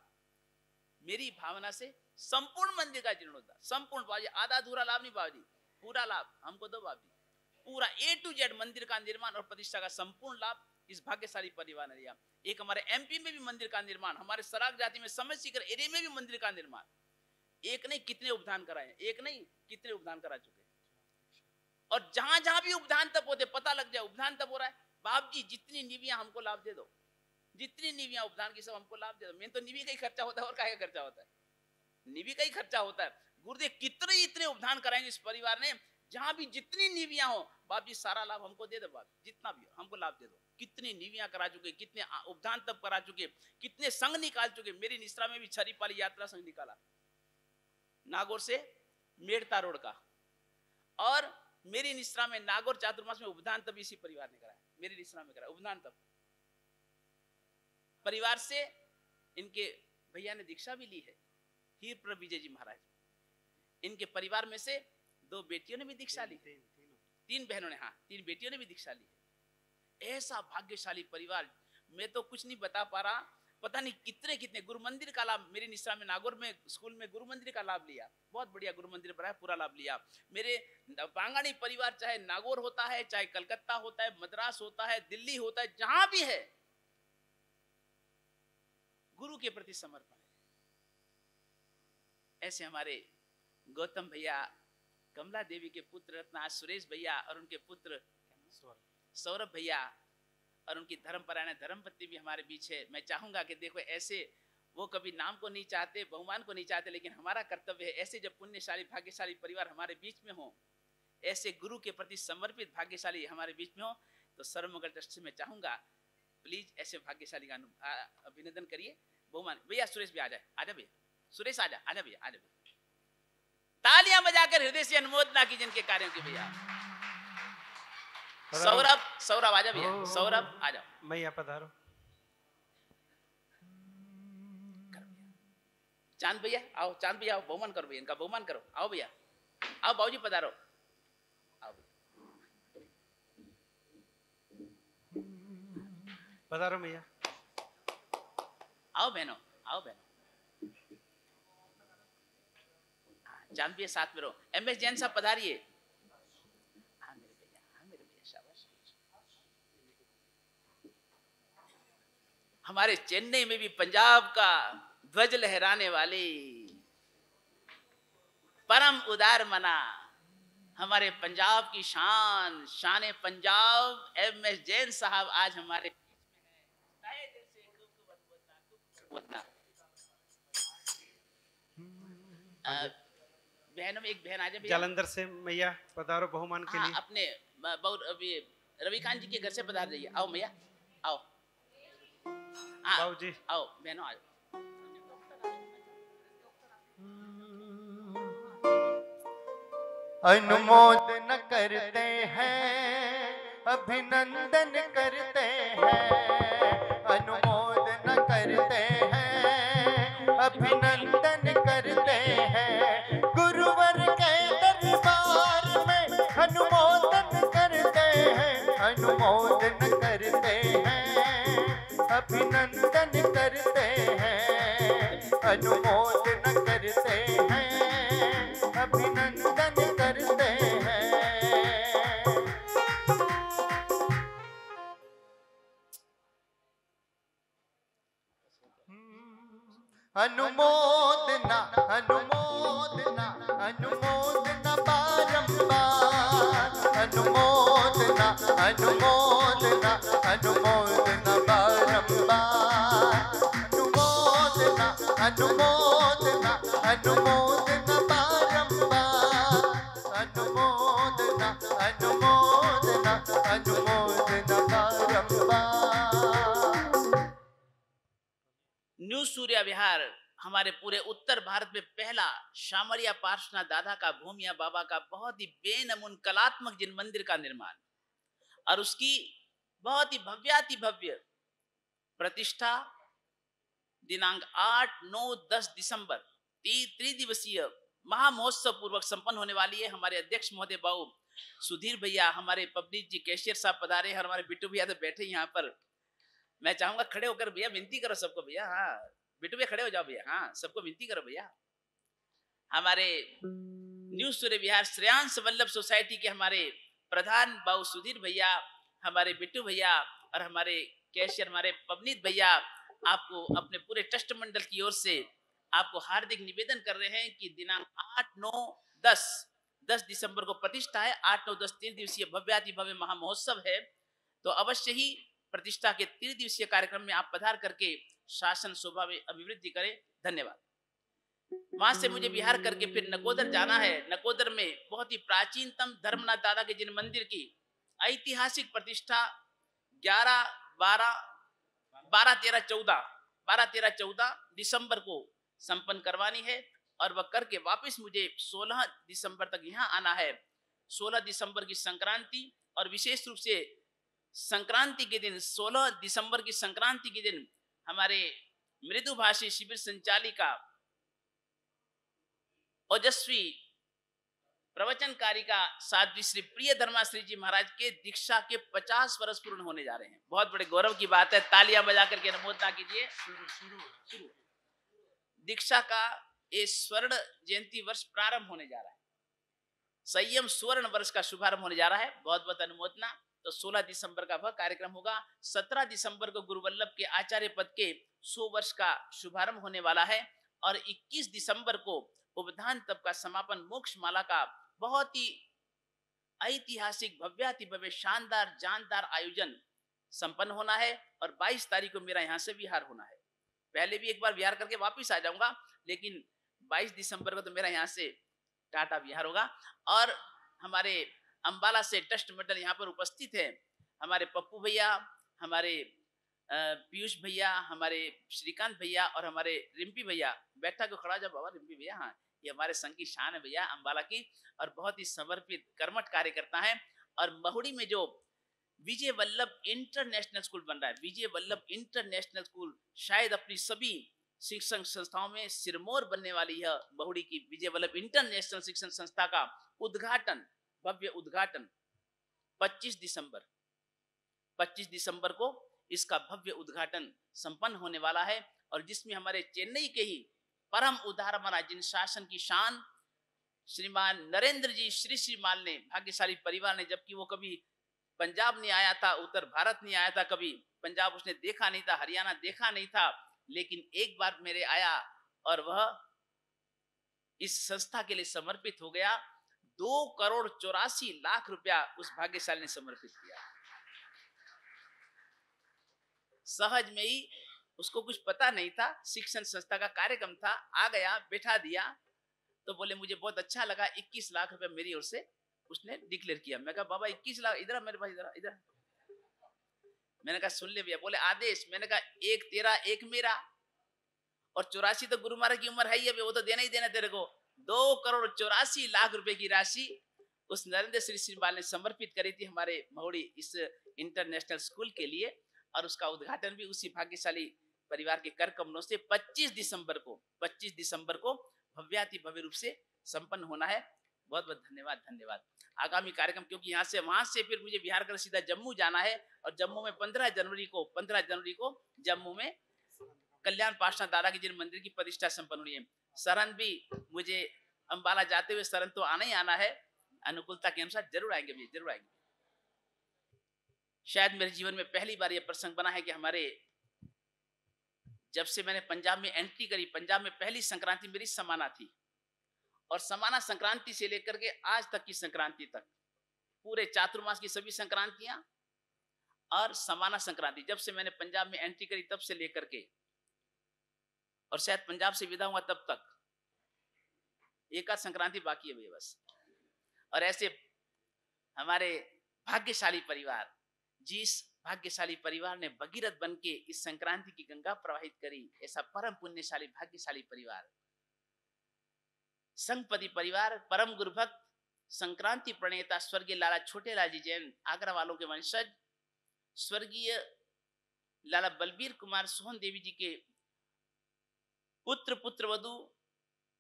मेरी भावना से संपूर्ण मंदिर का जीर्णोद्धार, संपूर्ण बाबूजी, आधा अधूरा लाभ नहीं बाबूजी, पूरा लाभ हमको दो बाबूजी, पूरा A to Z मंदिर का निर्माण और प्रतिष्ठा का संपूर्ण लाभ इस भाग्यशाली परिवार ने लिया। एक हमारे MP में भी मंदिर का निर्माण, हमारे सराग जाति में समय सीकर एरिया में भी मंदिर का निर्माण, एक नहीं कितने उपदान कराए, एक नहीं कितने उपदान करा चुके। और जहां जहां भी उपदान तप होते, पता लग जाए उपदान तप हो रहा है, बाप जी जितनी निवियां हमको लाभ दे दो, जितनी निवियां उपदान की सब हमको लाभ दे दो। मेन तो निवी का ही खर्चा होता है और क्या खर्चा होता है, निवी का ही खर्चा होता है। गुरुदेव कितने इतने उपदान कराएंगे इस परिवार ने, जहां भी जितनी निवियां हो बाप जी सारा लाभ हमको दे दो, बाप जितना भी हमको लाभ दे दो। कितनी निवियां करा चुके, कितने उपदान तप करा चुके, कितने संघ निकाल चुके। मेरी निश्रा में भी छरी पाली यात्रा संघ निकाला नागौर से मेड़ता रोड का, और मेरी निश्रा में नागौर चातुर्मास में उपदान तप इसी परिवार ने कराया, मेरी निश्रा में कराया उपदान तप। परिवार से इनके भैया ने दीक्षा भी ली है, हीर प्रभ विजय जी महाराज। इनके परिवार में से 2 बेटियों ने भी दीक्षा ली, 3 बहनों ने, हाँ 3 बेटियों ने भी दीक्षा ली है। ऐसा भाग्यशाली परिवार, मैं तो कुछ नहीं बता पा रहा, पता नहीं कितने कितने गुरु मंदिर का लाभ मेरी निश्रा में, नागौर में स्कूल में गुरु मंदिर का लाभ लिया, बहुत बढ़िया गुरु मंदिर बनाया, पूरा लाभ लिया। मेरे बांगानी परिवार चाहे नागौर होता है, चाहे कलकत्ता होता है, मद्रास होता है, दिल्ली होता है, जहां भी है गुरु के प्रति समर्पण है। ऐसे हमारे गौतम भैया, कमला देवी के पुत्र रत्ना सुरेश भैया और उनके पुत्र सौरभ भैया और उनकी धर्मपरायण धर्मपत्नी भी हमारे बीच है। मैं चाहूंगा कि देखो ऐसे, वो कभी नाम को नहीं चाहते, बहुमान को नहीं चाहते, लेकिन हमारा कर्तव्य है ऐसे जब पुण्यशाली भाग्यशाली परिवार हमारे बीच में हो, ऐसे गुरु के प्रति समर्पित भाग्यशाली हमारे बीच में हो, तो सर्वमंगल ट्रस्ट से मैं चाहूंगा प्लीज ऐसे भाग्यशाली का अभिनंदन करिए। बहुमान भैया, सुरेश भी आ जाए, आजा भैया, सुरेश आजा, आजा भैया, आजा भैया, तालियां बजाकर हृदय से अनुमोदना की जिनके कार्यों की। भैया सौरभ, सौरभ आजा भैया, सौरभ आजा, मैया पधारो। चांद भैया आओ, चांद भैया आओ, बहुमान करो भैया, इनका बहुमान करो, आओ भैया, आओ बाबूजी पधारो, आओ पधारो भैया, आओ बहनों, आओ बहनों, चांद भैया साथ में रहो। MS जैन साहब पधारिए। हाँ मेरे भैया, हाँ मेरे भैया, शाबाश। हमारे चेन्नई में भी पंजाब का ध्वज लहराने वाले परम उदार मना हमारे पंजाब की शान, शान पंजाब एम.एस. जैन साहब आज हमारे बीच में हैं। तहे दिल से खूब अनुभूतना। बहनों में एक बहन आ जाए भैया। जालंधर से मैया पधारो बहुमान के हाँ, लिए। अपने अभी रविकांत जी के घर से पधार जाइए। आओ मैया, आओ। हाँ, बाबू जी आओ बहनों, आओ। अनुमोदन करते हैं, अभिनंदन करते हैं, अनुमोदन करते हैं, अभिनंदन करते हैं, गुरुवर के दरबार में अनुमोदन करते हैं, अनुमोदन करते हैं, अभिनंदन करते हैं, अनुमोदन करते हैं, अभिनंदन करते हैं। अनुमोदना अनुमोदना अनुमोदना बारंबार, अनुमोदना अनुमोदना अनुमोदना बारंबार, अनुमोदना अनुमोदना अनुमोदना बारंबार, अनुमोदना अनुमोदना अनुमोदना बारंबार। न्यू सूर्या विहार हमारे पूरे उत्तर भारत में पहला शामरिया पार्श्वनाथ दादा का, भूमिया बाबा का बहुत ही बेनमून कलात्मक जिन मंदिर का निर्माण और उसकी बहुत ही भव्याति भव्य प्रतिष्ठा दिनांक 8, 9, 10 दिसंबर त्रिदिवसीय महामहोत्सव पूर्वक संपन्न होने वाली है। हमारे अध्यक्ष महोदय बाबू सुधीर भैया, हमारे पब्लिक जी कैशियर साहब पधारे हैं, हमारे बिट्टू भैया तो बैठे यहाँ पर। मैं चाहूंगा खड़े होकर भैया विनती करो सबको भैया। हाँ बिट्टू भैया खड़े हो जाओ भैया। हाँ सबको विनती करो भैया। हमारे न्यू सूर्य विहार श्रेयांश वल्लभ सोसाइटी के हमारे प्रधान बाबू सुधीर भैया, हमारे बिट्टू भैया और हमारे कैशियर हमारे पवनीत भैया आपको अपने पूरे ट्रस्ट मंडल की ओर से आपको हार्दिक निवेदन कर रहे हैं कि दिनांक 8, 9, 10 दिसंबर को प्रतिष्ठा है। 8, 9, 10 3 दिवसीय भव्याति भव्य महामहोत्सव है। तो अवश्य ही प्रतिष्ठा के 3 दिवसीय कार्यक्रम में आप पधार करके शासन शोभा में अभिवृद्धि करें। धन्यवाद। वहां से मुझे बिहार करके फिर नकोदर जाना है। नकोदर में बहुत ही प्राचीनतम धर्मनाथ दादा के जिन मंदिर की ऐतिहासिक प्रतिष्ठा 11, 13, 14 दिसंबर को संपन्न करवानी है और वह करके वापस मुझे 16 दिसंबर तक यहाँ आना है। 16 दिसंबर की संक्रांति और विशेष रूप से संक्रांति के दिन 16 दिसंबर की संक्रांति के दिन हमारे मृदुभाषी शिविर संचालिका ओजस्वी प्रवचनकारिका साध्वी श्री प्रिय धर्माश्री जी महाराज के दीक्षा के 50 वर्ष पूर्ण होने जा रहे हैं। बहुत बड़े गौरव की बात है। तालियां बजा करके अनुमोदना कीजिए। दीक्षा का ये स्वर्ण जयंती वर्ष प्रारंभ होने जा रहा है। संयम स्वर्ण वर्ष का शुभारंभ होने जा रहा है। बहुत बहुत अनुमोदना। तो 16 दिसंबर का वह कार्यक्रम होगा। 17 दिसंबर को गुरु वल्लभ के आचार्य पद के 100 वर्ष का शुभारंभ होने वाला है और 21 दिसंबर को उपधान तप का समापन मोक्ष माला का बहुत ही ऐतिहासिक भव्याति भव्य शानदार जानदार आयोजन संपन्न होना है और 22 तारीख को मेरा यहाँ से विहार होना है। पहले भी एक बार विहार करके वापिस आ जाऊंगा, लेकिन 22 दिसंबर को तो मेरा यहाँ से टाटा विहार होगा। और हमारे अंबाला से ट्रस्ट मंडल यहाँ पर उपस्थित है। हमारे पप्पू भैया, हमारे पीयूष भैया, हमारे श्रीकांत भैया और हमारे रिम्पी भैया। बैठा को खड़ा जब बाबा रिम्पी भैया। हाँ, ये हमारे संघ की शान है भैया अंबाला की और बहुत ही समर्पित कर्मठ कार्यकर्ता है। और महुड़ी में जो विजय वल्लभ इंटरनेशनल स्कूल बन रहा है, विजय वल्लभ इंटरनेशनल स्कूल शायद अपनी सभी शिक्षण संस्थाओं में सिरमौर बनने वाली है। महुड़ी की विजय वल्लभ इंटरनेशनल शिक्षण संस्था का उद्घाटन, भव्य उद्घाटन 25 दिसंबर को इसका भव्य उद्घाटन संपन्न होने वाला है। और जिसमें हमारे चेन्नई के ही परम उदाहरण जिन शासन की शान श्रीमान नरेंद्र जी श्री माल ने, भाग्यशाली परिवार ने, जबकि वो कभी पंजाब नहीं आया था, उत्तर भारत नहीं आया था, कभी पंजाब उसने देखा नहीं था, हरियाणा देखा नहीं था, लेकिन एक बार मेरे आया और वह इस संस्था के लिए समर्पित हो गया। 2,84,00,000 रुपया उस भाग्यशाली ने समर्पित किया। सहज में ही, उसको कुछ पता नहीं था, शिक्षण संस्था का कार्यक्रम था, आ गया, बैठा दिया, तो बोले मुझे बहुत अच्छा लगा, 21 लाख रुपए मेरी ओर से उसने डिक्लेयर किया। मैं कहा बाबा 21 लाख, इधर मेरे पास, इधर इधर। मैंने कहा सुन ले भैया। बोले आदेश। मैंने कहा एक तेरा एक मेरा, और 84 तो गुरु महाराज की उम्र है ही, अभी वो तो देना ही देना तेरे को। 2,84,00,000 रुपए की राशि उस नरेंद्र श्री श्रीमाल ने समर्पित करी थी हमारे महुड़ी इस इंटरनेशनल स्कूल के लिए, और उसका उद्घाटन भी उसी भाग्यशाली परिवार के कर कमलों से 25 दिसंबर को भव्याति भव्य रूप से संपन्न होना है। बहुत बहुत धन्यवाद, धन्यवाद। आगामी कार्यक्रम, क्योंकि यहाँ से वहां से फिर मुझे बिहार कर सीधा जम्मू जाना है, और जम्मू में 15 जनवरी को जम्मू में कल्याण पाठशाला दादा की जिन मंदिर की प्रतिष्ठा संपन्न हुई है। शरण भी मुझे अंबाला जाते हुए शरण तो आना ही आना है, अनुकूलता के अनुसार जरूर आएंगे भैया, जरूर आएंगे। शायद मेरे जीवन में पहली बार यह प्रसंग बना है कि हमारे, जब से मैंने पंजाब में एंट्री करी, पंजाब में पहली संक्रांति मेरी समाना थी, और समाना संक्रांति से लेकर के आज तक की संक्रांति तक, पूरे चातुर्मास की सभी संक्रांतियां और समाना संक्रांति, जब से मैंने पंजाब में एंट्री करी तब से लेकर के, और शायद पंजाब से विदा हुआ तब तक, एक आध संक्रांति बाकी है भैया बस। और ऐसे हमारे भाग्यशाली परिवार, जिस भाग्यशाली परिवार ने भगीरथ बन के इस संक्रांति की गंगा प्रवाहित करी, ऐसा परम पुण्यशाली भाग्यशाली परिवार, संघपति परिवार, परम गुरु भक्त, संक्रांति प्रणेता स्वर्गीय लाला छोटेलाल जी जैन, आगरा वालों के वंशज, स्वर्गीय लाला बलबीर कुमार सोहन देवी जी के पुत्र वधु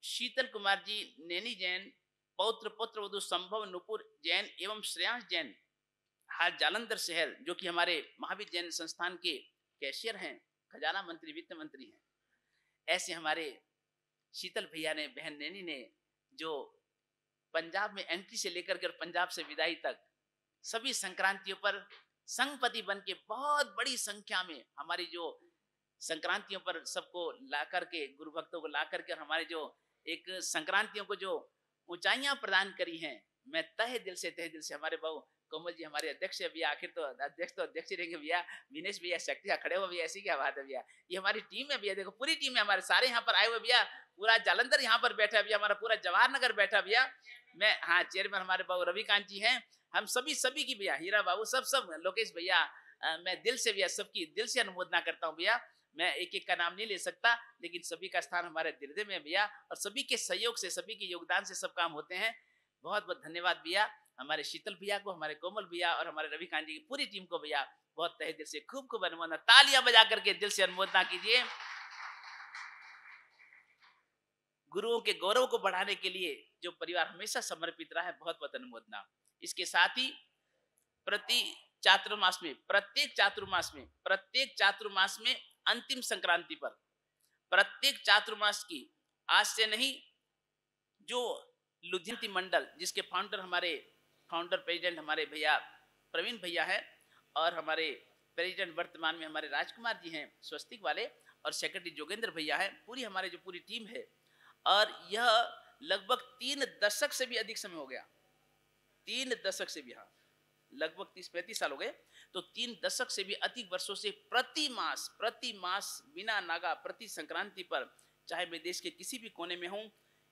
शीतल कुमार जी नैनी जैन, पुत्र वधु संभव नुपुर जैन एवं श्रेयांश जैन, हाल जालंधर शहर, जो कि हमारे महावीर जैन संस्थान के कैशियर हैं, खजाना मंत्री, वित्त मंत्री हैं। ऐसे हमारे शीतल भैया ने, बहन नैनी ने, जो पंजाब में एंट्री से लेकर के और पंजाब से विदाई तक सभी संक्रांतियों पर संघपति बन के बहुत बड़ी संख्या में हमारी जो संक्रांतियों पर सबको ला करके, गुरु भक्तों को ला करके, और हमारे जो एक संक्रांतियों को जो ऊंचाइयां प्रदान करी हैं, मैं तहे दिल से हमारे बहु कोमल जी हमारे अध्यक्ष है भैया, आखिर तो अध्यक्ष रहेंगे भैया, विनेश भैया शक्ति खड़े हो भैया, ऐसी क्या बात है भैया, ये हमारी टीम है भैया, देखो पूरी टीम है, हमारे सारे यहाँ पर आए हुए भैया, पूरा जालंधर यहाँ पर बैठा भैया, हमारा पूरा जवाहर नगर बैठा भैया। मैं, हाँ, चेयरमैन हमारे बाबू रविकांत जी हैं, हम सभी की भैया, हीरा बाबू, सब लोकेश भैया, मैं दिल से भैया सबकी दिल से अनुमोदना करता हूँ भैया। मैं एक का नाम नहीं ले सकता, लेकिन सभी का स्थान हमारे हृदय में है भैया, और सभी के सहयोग से, सभी के योगदान से सब काम होते हैं। बहुत बहुत धन्यवाद भैया, हमारे शीतल भैया को, हमारे कोमल भैया और हमारे रविकांत जी की पूरी टीम को भैया बहुत तहे दिल से खूब अनुमोदना, तालियां बजा करके दिल से अनुमोदना कीजिए। गुरुओं के गौरव को बढ़ाने के लिए जो परिवार हमेशा समर्पित रहा है, बहुत बहुत अनुमोदना। इसके साथ ही प्रत्येक चातुर्मास में अंतिम संक्रांति पर, प्रत्येक चातुर्मास की, आज से नहीं, जो लुधियाना मंडल जिसके फाउंडर प्रेसिडेंट हमारे भैया प्रवीण भैया है, और हमारे प्रेसिडेंट वर्तमान में हमारे राजकुमार जी हैं स्वस्तिक वाले, और सेक्रेटरी जोगेंद्र भैया है, पूरी जो पूरी टीम है, और यह लगभग 3 दशक से भी अधिक समय हो गया, 3 दशक से भी, हाँ, लगभग 30-35 साल हो गए, तो 3 दशक से भी अधिक वर्षों से प्रति मास बिना नागा प्रति संक्रांति पर, चाहे मैं देश के किसी भी कोने में हूं,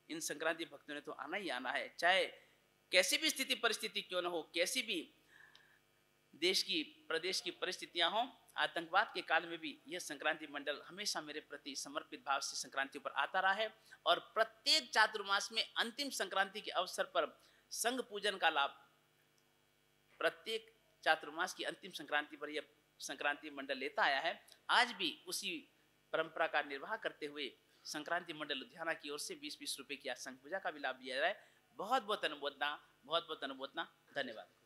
इन संक्रांति भक्तों ने तो आना ही आना है, चाहे कैसी भी स्थिति परिस्थिति क्यों न हो, कैसी भी देश की प्रदेश की परिस्थितियां हो, आतंकवाद के काल में भी यह संक्रांति मंडल हमेशा मेरे प्रति समर्पित भाव से संक्रांतियों पर आता रहा है, और प्रत्येक चातुर्मास में अंतिम संक्रांति के अवसर पर संघ पूजन का लाभ, प्रत्येक चातुर्मास की अंतिम संक्रांति पर यह संक्रांति मंडल लेता आया है। आज भी उसी परंपरा का निर्वाह करते हुए संक्रांति मंडल लुधियाना की ओर से 20-20 रुपए की आज संघ पूजा का भी लाभ लिया जाए। बहुत बहुत अनुमोदना, धन्यवाद।